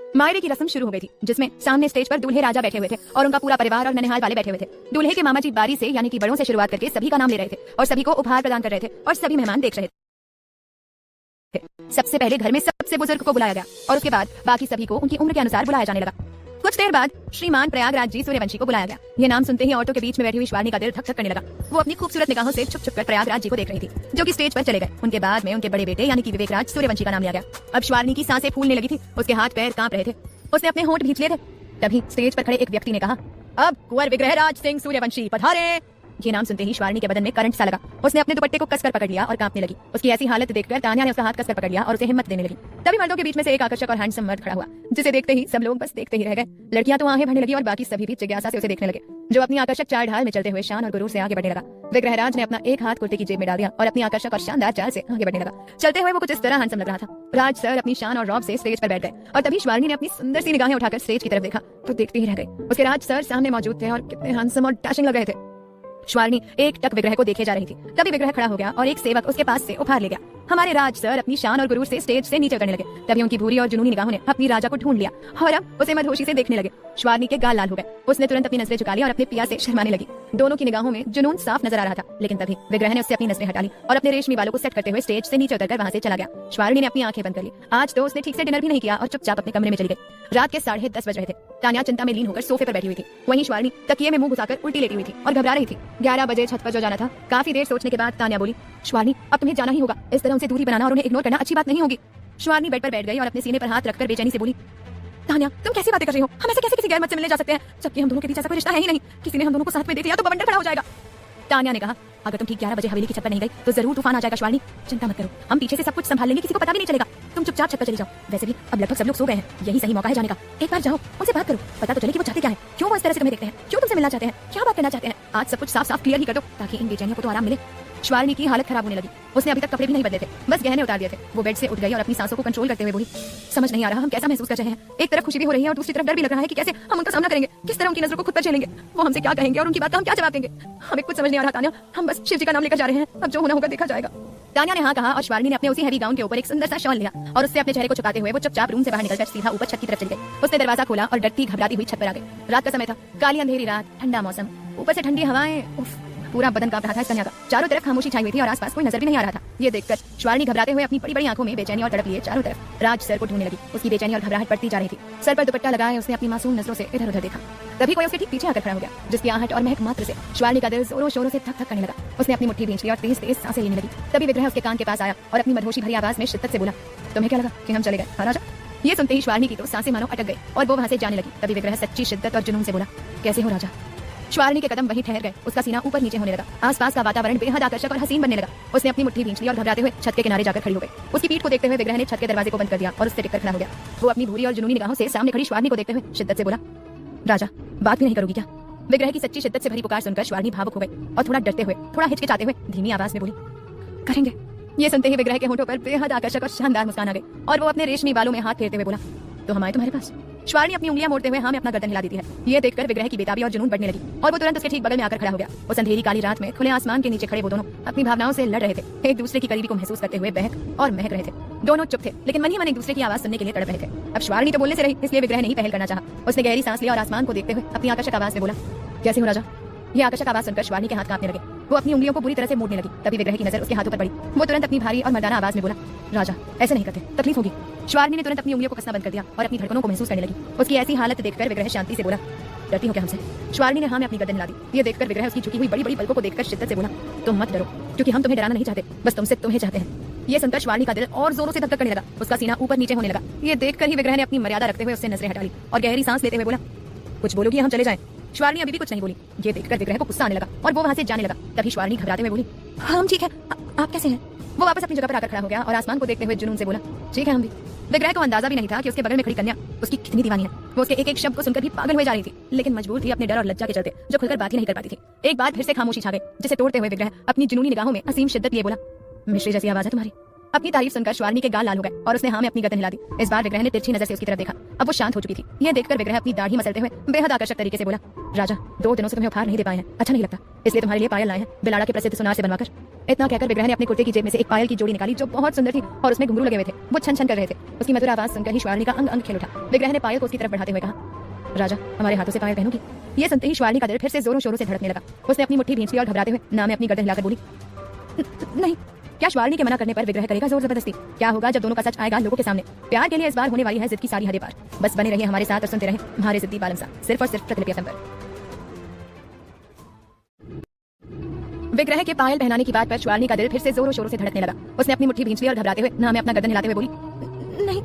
मायरे की रस्म शुरू हो गई थी, जिसमें सामने स्टेज पर दूल्हे राजा बैठे हुए थे और उनका पूरा परिवार और ननिहाल वाले बैठे हुए थे। दूल्हे के मामा जी बारी से यानी कि बड़ों से शुरुआत करके सभी का नाम ले रहे थे और सभी को उपहार प्रदान कर रहे थे और सभी मेहमान देख रहे थे। सबसे पहले घर में सबसे बुजुर्ग को बुलाया गया और उसके बाद बाकी सभी को उनकी उम्र के अनुसार बुलाया जाने लगा। कुछ देर बाद श्रीमान प्रयागराज जी सूर्यवंशी को बुलाया गया। ये नाम सुनते ही औरतों के बीच में बैठी हुई शिवानी का दिल धक धक करने लगा। वो अपनी खूबसूरत निगाहों से छुप छुप कर प्रयागराज जी को देख रही थी, जो कि स्टेज पर चले गए। उनके बाद में उनके बड़े बेटे यानी कि विवेकराज सूर्यवंशी का नाम लिया गया। अब शिवानी की सांसें फूलने लगी थी, उसके हाथ पैर कांप रहे थे, उसने अपने होंठ भींच लिए थे। तभी स्टेज पर खड़े एक व्यक्ति ने कहा, अब कुंवर विग्रहराज सिंह सूर्यवंशी पधारे। ये नाम सुनते ही शिवानी के बदन में करंट सा लगा। उसने अपने दुपट्टे को कसकर पकड़ लिया और कांपने लगी। उसकी ऐसी हालत देखकर तान्या ने उसका हाथ कसकर पकड़ लिया और उसे हिम्मत देने लगी। तभी मर्दों के बीच में से एक आकर्षक और हैंडसम मर्द खड़ा हुआ, जिसे देखते ही सब लोग बस देखते ही रह गए। लड़कियां तो आंखें भरने लगी और बाकी सभी भी जिज्ञासा से उसे देखने लगे, जो अपनी आकर्षक चाल ढाल में चलते हुए शान और गुरूर से आगे बढ़ने लगा। विग्रहराज ने अपना एक हाथ कुर्ते की जेब में डाल दिया और अपनी आकर्षक और शानदार चाल से आगे बढ़ने लगा। चलते हुए वो कुछ इस तरह हैंडसम लग रहा था। राज सर अपनी शान और रौब से स्टेज पर बैठ गए और तभी शिवानी ने अपनी सुंदर सी निगाहें उठाकर स्टेज की तरफ देखा तो देखते ही रह गई। उसके राज सर सामने मौजूद थे और कितने हैंडसम और डैशिंग लग रहे थे। शिवानी एक टक विग्रह को देखे जा रही थी। तभी विग्रह खड़ा हो गया और एक सेवक उसके पास से उपहार ले गया। हमारे राज सर अपनी शान और गुरूर से स्टेज से नीचे उतरने लगे। तभी उनकी भूरी और जुनूनी निगाहों ने अपनी राजा को ढूंढ लिया और अब उसे मदहोशी से देखने लगे। शिवानी के गाल लाल हो गए। उसने तुरंत अपनी नजरें झुका ली और अपने पिया से शर्माने लगी। दोनों की निगाहों में जुनून साफ नजर आ रहा था, लेकिन तभी विग्रह ने उससे अपनी नजरें हटा ली और अपने रेशमी बालों को सेट करते हुए स्टेज से नीचे उतरकर वहां से चला गया। शिवानी ने अपनी आंखें बंद कर ली। आज तो उसने ठीक से डिनर भी नहीं किया और चुपचाप अपने कमरे में चली गई। रात के 10:30 बज रहे थे। तान्या चिंता में लीन होकर सोफे पर बैठी हुई थी। वहीं शिवानी तकिए में मुंह घुसाकर उल्टी लेटी हुई थी और घबरा रही थी। 11 बजे छत पर जो जाना था। काफी देर सोचने के बाद तान्या बोली, शिवानी अब तुम्हें जाना ही होगा। इस तरह उनसे दूरी बनाना और उन्हें इग्नोर करना अच्छी बात नहीं होगी। शिवानी बेड पर बैठ गई और अपने सीने पर हाथ रखकर बेचैनी से बोली, तान्या तुम कैसी बातें कर रही हो? हम ऐसे कैसे किसी गैर मर्द से मिलने जा सकते हैं, जबकि हम दोनों के बीच ऐसा कोई रिश्ता है ही नहीं। किसी ने हम दोनों को साथ में देख लिया तो बवंडर खड़ा हो जाएगा। तान्या ने कहा, अगर तुम ठीक 11 बजे हवेली की छत पर नहीं गई तो जरूर तूफान आ जाएगा। शिवानी चिंता मत करो, हम पीछे से सब कुछ संभाल लेंगे, किसी को पता भी नहीं चलेगा। तुम चुपचाप छत पर चली जाओ। वैसे भी अब लगभग सब लोग सो गए हैं, यही सही मौका है जाने का। एक बार जाओ, उनसे बात करो, पता तो चले कि वो चाहते क्या है, क्यों वो इस तरह से तुम्हें देखते हैं, क्यों तुमसे मिलना चाहते हैं, क्या बात करना चाहते हैं। आज सब कुछ साफ साफ क्लियर ही कर दो ताकि इन बेचैनियों को तो आराम मिले। शिवानी की हालत खराब होने लगी। उसने अभी तक कपड़े भी नहीं बदले थे, बस गहने उतार दिए थे। वो बेड से उठ गई और अपनी सांसों को कंट्रोल करते हुए बोली, समझ नहीं आ रहा हम कैसा महसूस कर रहे हैं। एक तरफ खुशी भी हो रही है और दूसरी तरफ डर भी लग रहा है कि कैसे हम उनका सामना करेंगे, किस तरह उनकी नजरों को खुद पर झेलेंगे, वो हमसे क्या कहेंगे और उनकी बात का हम क्या जवाब देंगे। हमें कुछ समझ नहीं आ रहा तान्या, हम बस शिव जी का नाम लेकर जा रहे हैं, अब जो होना होगा देखा जाएगा। तान्या ने हाँ कहा और शिवानी ने अपने उसी हैवी गाउन के ऊपर एक सुंदर सा शॉल लिया और उससे अपने चेहरे को छुपाते हुए वो चुपचाप रूम से बाहर निकलकर सीधा ऊपर छत की तरफ चली गई। उसने दरवाजा खोला और डरती घबराती हुई छत पर आ गई। रात का समय था, काली अंधेरी रात, ठंडा मौसम, ऊपर से ठंडी हवाएं, पूरा बदन कांप रहा था इस कन्या का। चारों तरफ खामोशी छाई हुई थी और आसपास कोई नजर भी नहीं आ रहा था। ये देखकर शिवानी घबराते हुए अपनी बड़ी बड़ी आंखों में बेचैनी और तड़प लिए चारों तरफ राज सर को ढूंढने लगी। उसकी बेचैनी और घबराहट बढ़ती जा रही थी। सर पर दुपट्टा लगाए उसने अपनी मासूम नजरों से इधर उधर देखा। तभी कोई उसके ठीक पीछे आकर खड़ा हो गया, जिसकी आहट और महक मात्र से शिवानी का दिल जोरों शोरों से धक धक करने लगा। उसने अपनी मुट्ठी भींच ली और तेज तेज सांसें लेने लगी। तभी विग्रह उसके कान के पास आया और अपनी मदहोशी भरी आवाज में शिद्दत से बोला, तुम्हें क्या लगा कि हम चले गए, हाँ राजा? ये सुनते ही शिवानी की तो सांसें मानो अटक गई और वो वहां से जाने लगी। तभी विग्रह सच्ची शिद्दत और जुनून से बोला, कैसे हो राजा? शिवानी के कदम वहीं ठहर गए। उसका सीना ऊपर नीचे होने लगा। आसपास का वातावरण बेहद आकर्षक और हसीन बनने लगा। उसने अपनी मुट्ठी भींच ली और घबराते हुए छत के किनारे जाकर खड़ी हो गई। उसकी पीठ को देखते हुए विग्रह ने छत के दरवाजे को बंद कर दिया और उससे टिककर खड़ा हो गया। वो अपनी भूरी और जुनूनी निगाहों से सामने खड़ी शिवानी को देखते हुए शिद्दत से बोला, राजा बात भी नहीं करोगी क्या? विग्रह की सच्ची शिद्दत से भरी पुकार सुनकर शिवानी भावुक हो गई और थोड़ा डरते हुए, थोड़ा हिचकिचाते हुए धीमी आवाज में बोली, करेंगे। ये सुनते ही विग्रह के होंठों पर बेहद आकर्षक और शानदार मुस्कान आ गई और वो अपने रेशमी बालों में हाथ फेरते हुए बोला, तो हम आए तुम्हारे पास। शिवानी अपनी उंगलियां मोड़ते हुए हाँ में अपना गर्दन हिला देती है। ये देखकर विग्रह की बेताबी और जुनून बढ़ने लगी और वो तुरंत उसके ठीक बगल में आकर खड़ा हो गया। उस अंधेरी काली रात में खुले आसमान के नीचे खड़े वो दोनों अपनी भावनाओं से लड़ रहे थे, एक दूसरे की करीबी को महसूस करते हुए बहक और महक रहे थे। दोनों चुप थे, लेकिन मन ही मन एक दूसरे की आवाज सुनने के लिए तड़प रहे थे। अब शिवानी तो बोलने से रही, इसलिए विग्रह नहीं पहल करना चाहा। उसने गहरी सांस लिया और आसमान को देखते हुए अपनी आकर्षक आवाज में बोला, कैसे हो राजा? ये आकर्षक आवाज सुनकर शिवानी के हाथ कांपने लगे। वो अपनी उंगलियों को बुरी तरह से मोड़ने लगी। तभी विग्रह की नजर उसके हाथों पर पड़ी। वो तुरंत अपनी भारी और मर्दाना आवाज में बोला, राजा ऐसे नहीं करते, तकलीफ होगी। शिवानी ने तुरंत अपनी उंगलियों को कसना बंद कर दिया और अपनी धड़कनों को महसूस करने लगी। उसकी ऐसी हालत देखकर विग्रह शांति से बोला, डरती हो क्या हमसे? शिवानी ने हाँ में अपनी गर्दन हिला दी। ये देखकर विग्रह उसकी झुकी हुई बड़ी बड़ी पलकों को देखकर शिद्दत से बोला, तुम मत डरो, क्योंकि हम तुम्हें डराना नहीं चाहते, बस तुमसे तुम्हें चाहते हैं। ये सुनकर शिवानी का दिल और जोरों से धक धक करने लगा। उसका सीना ऊपर नीचे होने लगा। ये देखकर ही विग्रह ने अपनी मर्यादा रखते हुए उससे नजरें हटा ली और गहरी सांस लेते हुए बोला, कुछ बोलोगी हम चले जाएं? शिवानी अभी भी कुछ नहीं बोली। ये देखकर विग्रह को गुस्सा आने लगा और वो वहां से जाने लगा। तभी शिवानी घबराते हुए बोली, हम ठीक है, आप कैसे हैं? वो वापस अपनी जगह पर आकर खड़ा हो गया और आसमान को देखते हुए जुनून से बोला, ठीक है हम भी। विग्रह को अंदाजा भी नहीं था कि उसके बगल में खड़ी कन्या उसकी कितनी दीवानी है। वो उसके एक एक शब्द को सुनकर भी पागल हो जा रही थी, लेकिन मजबूर थी अपने डर और लज्जा के चलते, जो खुलकर बात ही नहीं कर पाती थी। एक बार फिर से खामोशी छा गई, जिसे तोड़ते हुए विग्रह अपनी जुनूनी निगाहों में असीम शिद्दत लिए बोला, मिश्री जैसी आवाज है तुम्हारी। अपनी तारीफ सुनकर शिवानी के गाल लाल हो गए और उसने हाँ में अपनी गर्दन हिला दी। इस बार विग्रह ने तिरछी नजर से उसकी तरफ देखा। अब वो शांत हो चुकी थी। यह देखकर विग्रह अपनी दाढ़ी मसलते हुए बेहद आकर्षक तरीके से बोला, राजा 2 दिनों से तुम्हें उपहार नहीं दे पाए हैं, अच्छा नहीं लगता, इसलिए तुम्हारे लिए पायल लाए हैं, बिलाड़ा के प्रसिद्ध सुनार से बनवाकर। इतना कहकर विग्रह ने अपने कुर्ते की जेब में से एक पायल की जोड़ी निकाली जो बहुत सुंदर थी और उसमें घुंघरू लगे हुए थे। वो छन छन कर रहे थे। उसकी मधुर आवाज सुनकर ही श्वारणी का अंग अंग खिल उठा। विग्रह ने पायल को उसकी तरफ बढ़ाते हुए कहा, राजा हमारे हाथों से पायल पहनोगी? ये सुनते ही श्वारणी का दिल फिर से जोरों शोरों से धड़कने लगा। उसने अपनी मुट्ठी भींच ली और घबराते हुए ना में अपनी गर्दन हिलाकर बोली, नहीं। क्या श्वारणी के मना करने पर विग्रह करेगा जोर जबरदस्ती? क्या होगा जब दोनों का सच आएगा लोगों के सामने? प्यार के लिए इस बार होने वाली है जिद की सारी हदें पार। बस बने रहिए हमारे साथ और सुनते रहे हमारे जिद्दी बालम साहब, सिर्फ और सिर्फ प्रतिलिपि FM पर। विग्रह के पायल पहनाने की बात पर श्वारणी का दिल फिर से जोरों शोरों से धड़कने लगा। उसने अपनी मुट्ठी भींच ली और घबराते हुए ना में अपना गर्दन हिलाते हुए बोली, नहीं।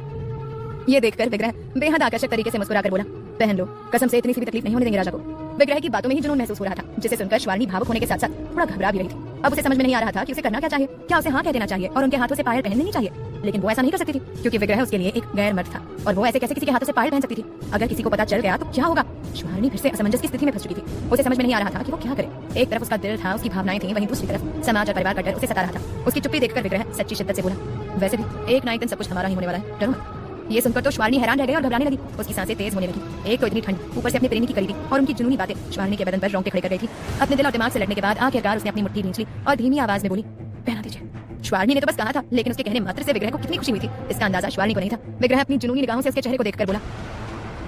ये देखकर विग्रह बेहद आकर्षक तरीके से मुस्कुराकर बोला, पहन लो, कसम से इतनी सी भी तकलीफ नहीं होने देंगे राजा को। विग्रह की बातों में ही जुनून महसूस हो रहा था, जिसे सुनकर श्वारणी भावुक होने के साथ साथ थोड़ा घबरा भी रही थी। अब उसे समझ में नहीं आ रहा था कि उसे करना क्या चाहिए। क्या उसे हाँ कह देना चाहिए और उनके हाथों से पायल पहन लेनी चाहिए? लेकिन वो ऐसा नहीं कर सकती थी क्योंकि विग्रह उसके लिए एक गैर मर्द था और वो ऐसे कैसे किसी के हाथों से पायल पहन सकती थी? अगर किसी को पता चल गया तो क्या होगा? श्वारणी फिर से असमंजस की स्थिति में फंस चुकी थी। उसे समझ में नहीं आ रहा था कि वो क्या करे। एक तरफ उसका दिल था, उसकी भावनाएं थी, वहीं दूसरी तरफ समाज और परिवार का डर उसे सता रहा था। उसकी चुप्पी देखकर विग्रह सच्ची शिद्दत से बोला, वैसे भी एक ना एक दिन सब कुछ हमारा ही होने वाला है, डरो मत। ये सुनकर तो श्वारणी हैरान रह गई और घबराने लगी। उसकी सांसें तेज होने लगी। एक तो इतनी ठंड, ऊपर से अपने प्रेमी की करी थी और उनकी जुनूनी बातें श्वारणी के बदन पर रोंगटे खड़े कर रही थी। अपने दिल और दिमाग से लड़ने के बाद आखिरकार उसने अपनी मुट्ठी भींच ली और धीमी आवाज में बोली, पहना दीजिए। श्वारणी ने तो बस कहा था, लेकिन उसके कहने मात्र से विग्रह को कितनी खुशी हुई थी इसका अंदाजा श्वारणी को नहीं था। विग्रह अपनी जुनूनी निगाहों से उसके चेहरे को देखकर बोला,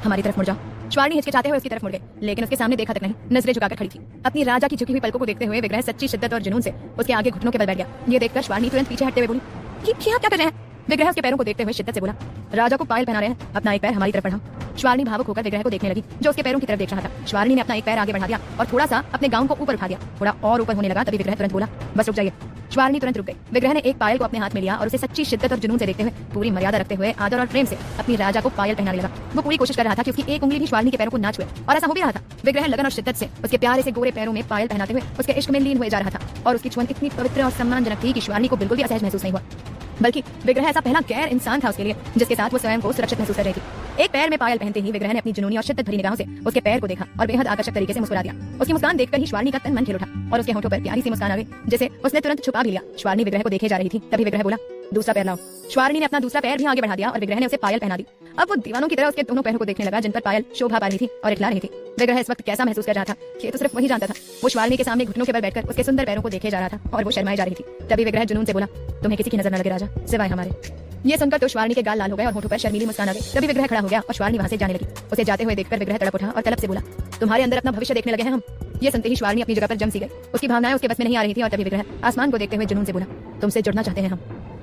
हमारी तरफ मुड़ जाओ। श्वारणी हिचकिचाते हुए उसकी तरफ मुड़ गए, लेकिन उसके सामने देखा तक नहीं, नजरें झुकाकर खड़ी थी। अपनी राजा की झुकी हुई पलकों को देखते हुए विग्रह सच्ची शिद्दत और जुनून से उसके आगे घुटनों के बल बैठ गया। ये देखकर श्वारणी तुरंत पीछे हटते हुए बोली, ये आप क्या कर रहे हैं? विग्रह उसके पैरों को देखते हुए शिद्दत से बोला, राजा को पायल पहना रहे हैं, अपना एक पैर हमारी तरफ बढ़ाओ। श्वारणी भावुक होकर विग्रह को देखने लगी जो उसके पैरों की तरफ देख रहा था। श्वारणी ने अपना एक पैर आगे बढ़ा दिया और थोड़ा सा अपने गाउन को ऊपर उठा दिया। थोड़ा और ऊपर होने लगा तभी विग्रह तुरंत बोला, बस रुक जाइए। श्वारणी तुरंत रुक गई। विग्रह ने एक पायल को अपने हाथ में लिया और उसे सच्ची शिद्दत और जुनून से देखते हुए पूरी मर्यादा रखते हुए आदर और प्रेम से अपनी राजा को पायल पहनाने लगा। वो पूरी कोशिश कर रहा था कि उसकी एक उंगली भी श्वारणी के पैरों को ना छुए और ऐसा हो भी रहा था। विग्रह लगन और शिद्दत से उसके प्यारे से गोरे पैरों में पायल पहनाते हुए उसके इश्क में लीन हुए जा रहा था और उसकी छुअन इतनी पवित्र और सम्मानजनक थी कि श्वारणी को बिल्कुल भी असहज महसूस नहीं हुआ, बल्कि विग्रह ऐसा पहला गैर इंसान था उसके लिए जिसके साथ वो स्वयं को सुरक्षित महसूस कर रही थी। एक पैर में पायल पहनते ही विग्रह ने अपनी जुनूनी और शिद्दत भरी निगाहों से उसके पैर को देखा और बेहद आकर्षक तरीके से मुस्कुरा दिया। उसकी मुस्कान देखकर ही श्वारणी का तन मन खिल उठा और उसके होठों पर प्यारी सी मुस्कान आ गई जिसे उसने तुरंत छुपा भी लिया। श्वारणी विग्रह को देखे जा रही थी, तभी विग्रह बोला, दूसरा पैर लाओ। श्वारणी ने अपना दूसरा पैर भी आगे बढ़ा दिया और विग्रह ने उसे पायल पहना दी। अब वो दीवानों की तरह उसके दोनों पैरों को देखने लगा जिन पर पायल शोभा पा रही थी और इखला रही थी। विग्रह इस वक्त कैसा महसूस कर रहा था ये तो सिर्फ वही जानता था। वो श्वारणी के सामने घुटनों के बल बैठकर उसके सुंदर पैरों को देखे जा रहा था और वो शर्माई जा रही थी। तभी विग्रह जुनून से बोला, तुम्हें किसी की नजर न लगे राजा, सिवाय हमारे। ये सुनकर तो श्वारणी के गाल लाल हो गए और होठों पर शर्मीली मुस्कान आ गई। तभी विग्रह खड़ा हो गया और श्वारणी वहां से जाने लगी। उसे जाते हुए देखकर विग्रह तड़प उठा और तलब से बोला, तुम्हारे अंदर अपना भविष्य देखने लगे हैं हम। ये सुनते ही श्वारणी अपनी जगह पर जम सी गई। उसकी भावनाएं उसके बस में नहीं आ रही थी और तभी विग्रह आसमान को देखते हुए जुनून से बोला, तुमसे जुड़ना चाहते हैं हम।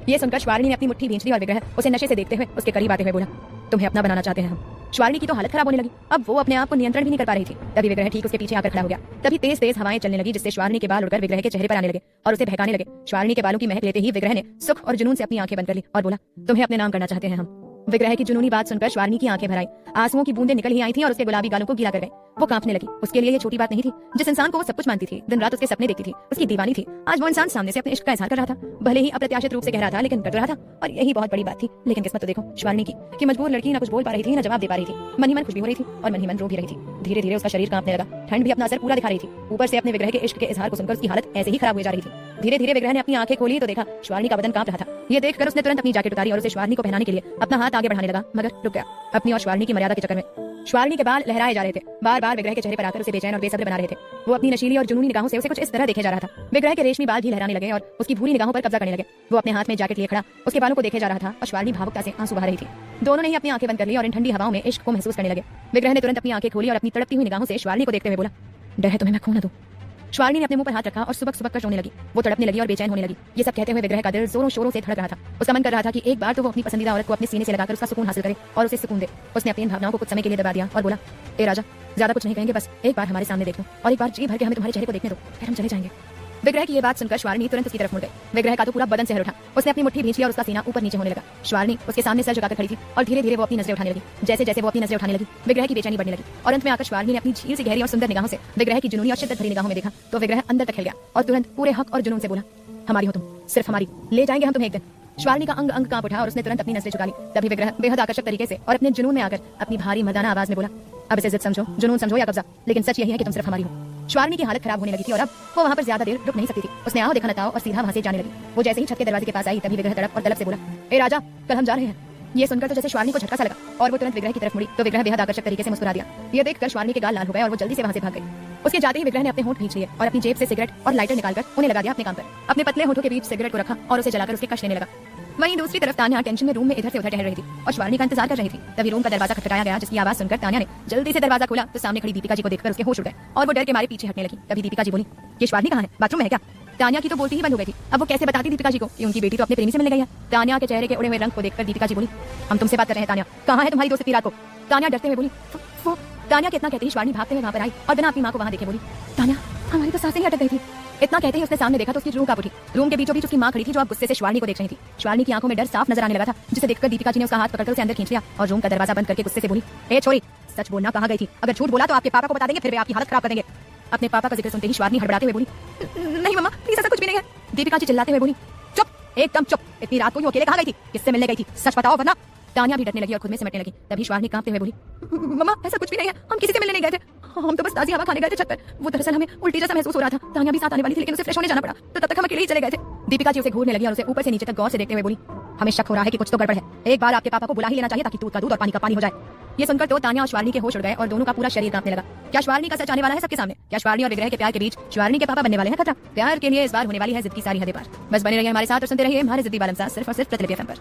ये सुनकर श्वारणी ने अपनी मुट्ठी भींच ली और विग्रह उसे नशे से देखते हुए उसके करीब आते हुए बोला, तुम्हें अपना बनाना चाहते हैं हम। श्वारणी की तो हालत खराब होने लगी। अब वो अपने आप को नियंत्रण भी नहीं कर पा रही थी। तभी विग्रह ठीक उसके पीछे आकर खड़ा हो गया। तभी तेज तेज हवाएं चलने लगी जिससे श्वारणी के बाल उड़कर विग्रह के चेहरे पर आने लगे और उसे बहकाने लगे। श्वारणी के बालों की महक लेते ही विग्रह ने सुख और जुनून से अपनी आंखें बंद कर ली और बोला, तुम्हें अपने नाम करना चाहते हैं हम। विग्रह की जुनूनी बात सुनकर श्वारणी की आंखें भर आई। आंसुओं की बूंदें निकल ही आई थी और उसके गुलाबी गालों को गीला कर गए। वो कांपने लगी। उसके लिए ये छोटी बात नहीं थी। जिस इंसान को वो सब कुछ मानती थी, दिन रात उसके सपने देखती थी, उसकी दीवानी थी, आज वो इंसान सामने से अपने इश्क का इजहार कर रहा था। भले ही अप्रत्याशित रूप से कह रहा था, लेकिन कर रहा था और यही बहुत बड़ी बात थी। लेकिन किस्मत तो देखो श्वारणी की कि मजबूर लड़की ना कुछ बोल पा रही थी, ना जवाब दे पा रही थी। मन ही मन खुश भी हो रही थी और मन ही मन रो भी रही थी। धीरे धीरे उसका शरीर कांपने लगा। ठंड भी अपना असर पूरा दिखा रही थी। ऊपर से अपने विग्रह के इश्क के इजहार को सुनकर उसकी हालत ऐसे ही खराब हो जा रही थी। धीरे धीरे विग्रह ने अपनी आंखें खोली तो देखा श्वारणी का बदन कांप रहा था। ये देखकर उसने तुरंत अपनी जैकेट उतारी और उसे श्वारणी को पहनाने के लिए अपना हाथ आगे बढ़ाने लगा, मगर रुक गया। अपनी और श्वारणी की मर्यादा के चक्कर में श्वारणी के बाल लहराए जा रहे थे। बार बार विग्रह के चेहरे पर आकर उसे बेचैन और बेसब्र बना रहे थे। वो अपनी नशीली और जुनूनी निगाहों से उसे कुछ इस तरह देखे जा रहा था। विग्रह के रेशमी बाल भी लहराने लगे और उसकी भूरी निगाहों पर कब्जा करने लगे। वो अपने हाथ में जैकेट लिए खड़ा उसके बालों को देखे जा रहा था और श्वारणी भावुकता से आंसू बहा रही थी। दोनों ने ही अपनी आंखें बंद कर ली और इन ठंडी हवाओं में इश्क को महसूस करने लगे। विग्रह ने तुरंत अपनी आंखें खोली और अपनी तड़पती हुई निगाहों से श्वारणी को देखते हुए बोला, डर है तुम्हें मैं खो न दूं। श्वारणी ने अपने मुंह पर हाथ रखा और सुबक सुबक कर रोने लगी। वो तड़पने लगी और बेचैन होने लगी। ये सब कहते हुए विग्रह का दिल जोरों शोरों से धड़क रहा था। उसका मन कर रहा था कि एक बार तो वो अपनी पसंदीदा औरत को अपने सीने से लगाकर उसका सुकून हासिल करे और उसे सुकून दे। उसने अपनी भावनाओं को कुछ समय के लिए दबा दिया और बोला, ए राजा, ज्यादा कुछ नहीं कहेंगे, बस एक बार हमारे सामने देख लो और एक बार जी भर के हमें तुम्हारे चेहरे को देखने दो, फिर हम चले जाएंगे। विग्रह की ये बात सुनकर श्वारणी तुरंत उसकी तरफ मुड़ गई। विग्रह का तो पूरा बदन सहर उठा। उसने अपनी मुट्ठी भींच ली और उसका सीना ऊपर नीचे होने लगा। श्वारणी उसके सामने सर झुकाकर खड़ी थी और धीरे धीरे वो अपनी नजरें उठाने लगी। जैसे जैसे वो अपनी नजरें उठाने लगी, विग्रह की बेचैनी बढ़ने लगी और अंत में आकर श्वारणी ने अपनी झील से गहरी और सुंदर निगाहों से विग्रह की जुनूनी और शिद्दत भरी निगाहों में देखा तो विग्रह अंदर तक हिल गया और तुरंत पूरे हक और जुनून से बोला, हमारी हो तुम, सिर्फ हमारी, ले जाएंगे हम तुम्हें एक दिन। श्वारणी का अंग अंग कांप उठा और उसने तुरंत अपनी नजरें झुका ली। तभी विग्रह बेहद आकर्षक तरीके से और अपने जुनून में आकर अपनी भारी मर्दाना आवाज में बोला, अब इसे जिद समझो, जुनून समझो या कब्जा, लेकिन सच यही है कि तुम सिर्फ हमारी हो। श्वारणी की हालत खराब होने लगी थी और अब वो वहां पर ज्यादा देर रुक नहीं सकती थी। उसने आओ देखा न ताओ और सीधा वहां से जाने लगी। वो जैसे ही छत के दरवाजे के पास आई तभी विग्रह तड़प और तलब से बोला, ए राजा, कल हम जा रहे हैं। ये सुनकर तो जैसे श्वारनी को झटका सा लगा और वो तुरंत विग्रह की तरफ मुड़ी तो विग्रह बेहद आकर्षक तरीके से मुस्कुरा दिया। ये देखकर श्वारनी के गाल लाल हो गए और वो जल्दी से वहां से भाग गई। उसके जाते ही विग्रह ने अपने होंठ खींच लिए और अपनी जेब से सिगरेट और लाइटर निकालकर उन्हें लगा दिया अपने काम पर। अपने पतले होठों के बीच सिगरेट को रखा और उसे जलाकर उसके कश लेने लगा। वहीं दूसरी तरफ तान्या टेंशन में रूम में इधर से उधर टहल रही थी और श्वारनी का इंतजार कर रही थी। तभी रूम का दरवाजा खटखटाया गया, जिसकी आवाज सुनकर तान्या ने जल्दी से दरवाजा खोला तो सामने खड़ी दीपिका जी को देखकर उसके होश उड़ गए और वो डर के मारे पीछे हटने लगी। तभी दीपिका जी बोली, ये श्वारनी कहाँ है? बाथरूम में है क्या? तान्या की तो बोलती ही बंद हो गई थी। अब वो कैसे बताती दीपिका जी को कि उनकी बेटी तो अपने प्रेमी से मिलने गई है। तान्या के चेहरे के उड़े हुए रंग को देखकर दीपिका जी बोली, हम तुमसे बात कर रहे हैं तान्या, कहाँ है तुम्हारी दोस्त इतनी रात को? तान्या डरते हुए बोली, वो तान्या कितना कहती ही श्वारनी भागते हुए वहां पर आई और बिना अपनी मां को वहां देखे बोली, तान्या हमारी तो सांसें ही अटक गई थी। इतना कहते ही उसने सामने देखा तो उसकी रूह कांप उठी। रूम के बीचों बीच उसकी मां खड़ी थी जो अब गुस्से से श्वारनी को देख रही थी। श्वारनी की आंखों में डर साफ नजर आने लगा था, जिसे देखकर दीपिका जी ने उसका हाथ पकड़कर उसे अंदर खींच लिया और रूम का दरवाजा बंद करके गुस्से से बोली, ए छोरी, सच बोलना कहाँ गई थी? अगर झूठ बोला तो आपके पापा को बता देंगे, फिर वे आपकी हालत खराब कर देंगे। अपने पापा का जिक्र सुनते ही श्वारनी हड़बड़ाते हुए बोली, नहीं मम्मा प्लीज, ऐसा कुछ भी नहीं है। दीपिका जी चिल्लाते हुए बोली, चुप, एकदम चुप, इतनी रात को यूं अकेले कहाँ गई थी? किससे मिलने गई थी? सच बताओ वरना। तान्या भी डरने लगी और खुद में सिमटने लगी। तभी श्वारनी कांपते हुए बोली, मम्मा ऐसा कुछ भी नहीं है, हम किसी से मिलने नहीं गए थे, हम तो बस ताजी हवा खाने गए थे छत पर। वो दरअसल हमें उल्टी जैसा महसूस हो रहा था। तान्या भी साथ आने वाली थी लेकिन उसे फ्रेश होने जाना पड़ा, तो तब तक हम अकेले ही चले गए थे। दीपिका जी उसे घूरने लगी और उसे ऊपर से नीचे तक गौर से देखते हुए बोली, हमें शक हो रहा है कि कुछ तो गड़बड़ है, एक बार आपके पापा को बुला ही लेना चाहिए ताकि दूध का दूध और पानी का पानी हो जाए। ये सुनकर तो तान्या और श्वारनी के होश उड़ गए और दोनों का पूरा शरीर कांपने लगा। क्या श्वारनी का सच आने वाला है सबके सामने? क्या श्वारनी और विग्रह के प्यार के बीच श्वारनी के पापा बनने वाले हैं खतरा? प्यार के लिए इस बार होने वाली है जिद की सारी हदें पार। बस बने रहिए हमारे साथ और सुनते रहिए हमारे जिद्दी बालम साथ, सिर्फ और सिर्फ प्रतिलिपि FM पर।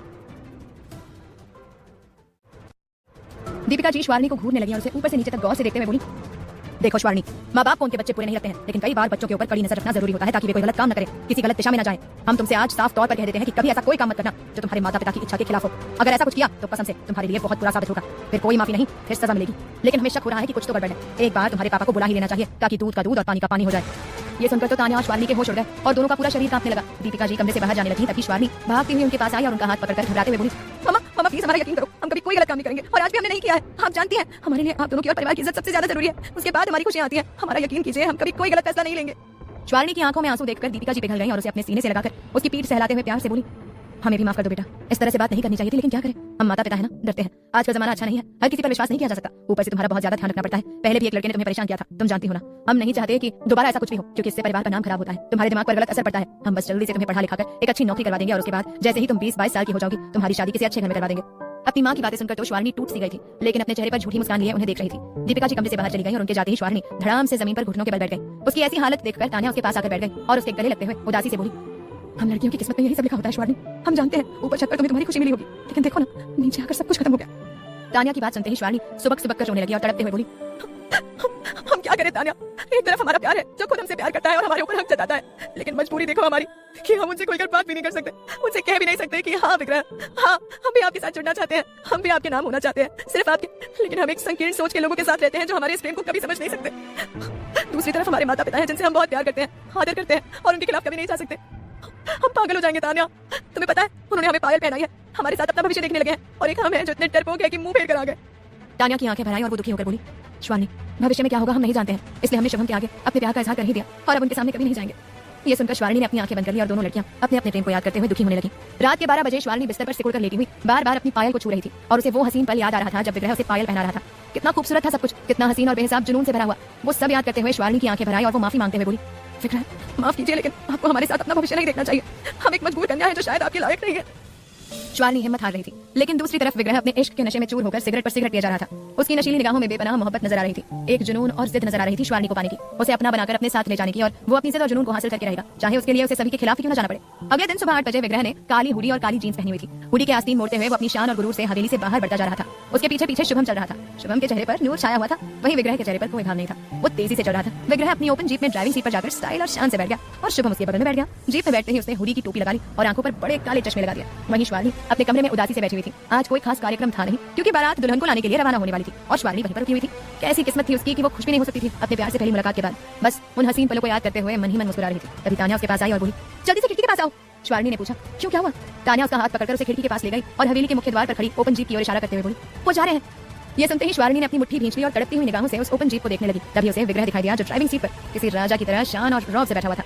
दीपिका जी श्वारनी को घूरने लगी और उसे ऊपर से नीचे तक गौर से देखते हुए बोली, देखो श्वारनी, माँ बाप को उनके बच्चे पूरे नहीं लगते हैं, लेकिन कई बार बच्चों के ऊपर कड़ी नजर रखना जरूरी होता है ताकि वे कोई गलत काम न करें, किसी गलत दिशा में न जाएं। हम तुमसे आज साफ तौर पर कह देते हैं कि कभी ऐसा कोई काम मत करना जो तुम्हारे माता पिता की इच्छा के खिलाफ हो। अगर ऐसा कुछ किया तो कसम से तुम्हारे लिए बहुत बुरा साबित होगा, फिर कोई माफी नहीं, फिर सजा मिलेगी। लेकिन हमें शक हो रहा है कि कुछ तो गड़बड़ है, एक बार तुम्हारे पापा को बुला ही लेना चाहिए ताकि दूध का दूध और पानी का पानी हो जाए। ये सुनकर तो तान्या और श्वारनी के होश उड़ गए और दोनों का पूरा शरीर कांपने लगा। दीपिका जी कमरे से बाहर जाने लगी तभी श्वारनी भागती हुई उनके पास आई और उनका हाथ पकड़कर घबराते हुए बोली, मम्मा मम्मा प्लीज हमारा यकीन करो, हम कभी कोई गलत काम नहीं करेंगे और आज भी हमने नहीं किया है। आप जानती हैं हमारे लिए आप दोनों की और परिवार की इज्जत सबसे ज्यादा जरूरी है, उसके बाद हमारी खुशियां आती हैं। हमारा यकीन कीजिए, हम कभी कोई गलत फैसला नहीं लेंगे। श्वारनी की आंखों में आंसू देखकर दीपिका जी पिघल गई और उसे अपने सीने से लगाकर उसकी पीठ सहलाते हुए प्यार से बोली, हमें भी माफ कर दो बेटा, इस तरह से बात नहीं करनी चाहिए थी, लेकिन क्या करें, हम माता पिता है ना, डरते हैं। आज का जमाना अच्छा नहीं है, हर किसी पर विश्वास नहीं किया जा सकता, ऊपर से तुम्हारा बहुत ज्यादा ध्यान रखना पड़ता है। पहले भी एक लड़के ने तुम्हें परेशान किया था, तुम जानती हो ना। हम नहीं चाहते कि दोबारा ऐसा कुछ भी हो, क्योंकि इससे परिवार का नाम खराब होता है, तुम्हारे दिमाग पर गलत असर पड़ता है। हम बस जल्दी से तुम्हें पढ़ा लिखाकर एक अच्छी नौकरी करवा देंगे और उसके बाद जैसे ही तुम 20-22 साल की हो जाओगी तुम्हारी शादी किसी अच्छे घर में करवा देंगे। अपनी माँ की बातें सुनकर तो श्वारनी टूट सी गई थी, लेकिन अपने चेहरे पर झूठी मुस्कान लिए उन्हें देख रही थी। दीपिका जी कमरे से बाहर चली गई और उनके जाते ही श्वारनी धड़ाम से जमीन पर घुटनों के बल बैठ गई। उसकी ऐसी हालत देखकर तान्या उसके पास आकर बैठ गई और उसके गले लगते हुए उदासी से बोली, हम लड़कियों की किस्मत में यही सब लिखा होता है श्वारनी, हम जानते हैं ऊपर छत पर तुम्हें तुम्हारी खुशी मिली होगी, लेकिन देखो ना नीचे आकर सब कुछ खत्म हो गया। तान्या की बात सुनते ही श्वारनी सुबक सुबक कर रोने लगी और तड़पते हुए बोली, हम क्या करें तान्या, एक तरफ हमारा प्यार है जो खुद हमसे प्यार करता है और हमारे ऊपर हक जताता है, लेकिन मजबूरी देखो हमारी कि हम उनसे खुलकर बात भी नहीं कर सकते, उनसे कह भी नहीं सकते कि हाँ विग्रह, हाँ हम भी आपके साथ जुड़ना चाहते हैं, हम भी आपके नाम होना चाहते हैं, सिर्फ आपके। लेकिन हम एक संकीर्ण सोच के लोगों के साथ रहते हैं जो हमारे इस प्रेम को कभी समझ नहीं सकते। दूसरी तरफ हमारे माता पिता हैं जिनसे हम बहुत प्यार करते हैं, आदर करते हैं और उनके खिलाफ कभी नहीं जा सकते। हम पागल हो जाएंगे तान्या, तुम्हें पता है उन्होंने हमें पायल पहनाई है, हमारे साथ अपना भविष्य देखने लगे हैं और एक हम हैं जो इतने डरपोक है कि मुंह फेर कर आ गए। तान्या की आंखें भर आई और वो दुखी होकर बोली, श्वारनी भविष्य में क्या होगा हम नहीं जानते हैं, इसलिए हमने शुभम के आगे अपने प्यार का इजहार कर ही दिया और अब उनके सामने कभी नहीं जाएंगे। ये सुनकर श्वारनी ने अपनी आंखें बंद कर ली और दोनों लड़कियां अपने अपने प्रेम को याद करते हुए दुखी होने लगी। रात के 12 बजे श्वारनी बिस्तर पर सिकुड़ कर लेटी हुई बार बार अपनी पायल को छू रही थी और उसे वो हसीन पल याद आ रहा था जब विग्रह उसे पायल पहना रहा था। कितना खूबसूरत था सब कुछ, कितना हसीन और बेहिसाब जुनून से भरा हुआ। वो सब याद करते हुए श्वारनी की आंखें भर आई और वो माफी मांगते हुए बोली, विग्रह माफ कीजिए, लेकिन आपको हमारे साथ अपना भविष्य नहीं देखना चाहिए, हम एक मजबूर कन्या है जो शायद आपके लायक नहीं है। श्वारनी हिम्मत हार रही थी, लेकिन दूसरी तरफ विग्रह अपने इश्क के नशे में चूर होकर सिगरेट पर सिगरेट पिया जा रहा था। उसकी नशीली निगाहों में बेपनाह मोहब्बत नजर आ रही थी, एक जुनून और जिद नजर आ रही थी श्वारनी को पाने की, उसे अपना बनाकर अपने साथ ले जाने की और वो अपनी जिद और जुनून को हासिल करके रहेगा, चाहे उसके लिए उसे सभी के खिलाफ क्यों न जाना पड़े। अगले दिन सुबह 8 बजे विग्रह ने काली हुडी और काली जींस पहनी हुई थी। हुडी के आस्तीन मोड़ते हुए वो अपनी शान और गुरूर से हवेली से बाहर बढ़ता जा रहा था। उसके पीछे पीछे शुभम चल रहा था। शुभम के चेहरे पर नूर छाया हुआ था, वहीं विग्रह के चेहरे पर कोई भाव नहीं था। वो तेजी से चल रहा था। विग्रह अपनी ओपन जीप में ड्राइविंग सीट पर जाकर स्टाइल और शान से बैठ गया और शुभम उसके बगल में बैठ गया। जीप में बैठते ही उसने हुडी की टोपी लगा ली और आंखों पर बड़े काले चश्मे लगा दिया। वहीं श्वारनी अपने कमरे में उदासी से बैठी हुई थी। आज कोई खास कार्यक्रम था नहीं, क्योंकि बारात दुल्हन को लाने के लिए रवाना होने वाली थी और श्वारनी वहीं पर रुकी हुई थी। कैसी किस्मत थी उसकी कि वो खुश भी नहीं हो सकती थी अपने प्यार से पहली मुलाकात के बाद। बस उन हसीन पलों को याद करते हुए मन ही मन मुस्कुरा रही थी। तभी तान्या उसके पास आई और बोली, जल्दी से खिड़की के पास आओ। श्वारनी ने पूछा, क्यों क्या हुआ? तान्या उसका हाथ पकड़कर उसे खिड़की के पास ले गई और हवेली के मुख्य द्वार पर खड़ी ओपन जीप की ओर इशारा करते हुए बोली, वो जा रहे हैं। ये सुनते ही श्वारनी ने अपनी मुट्ठी भींच ली और तड़पती हुई निगाहों से उस ओपन जीप को देखने लगी। तभी उसे विग्रह दिखाई दिया जो ड्राइविंग सीट पर किसी राजा की तरह शान और रौब से बैठा हुआ था।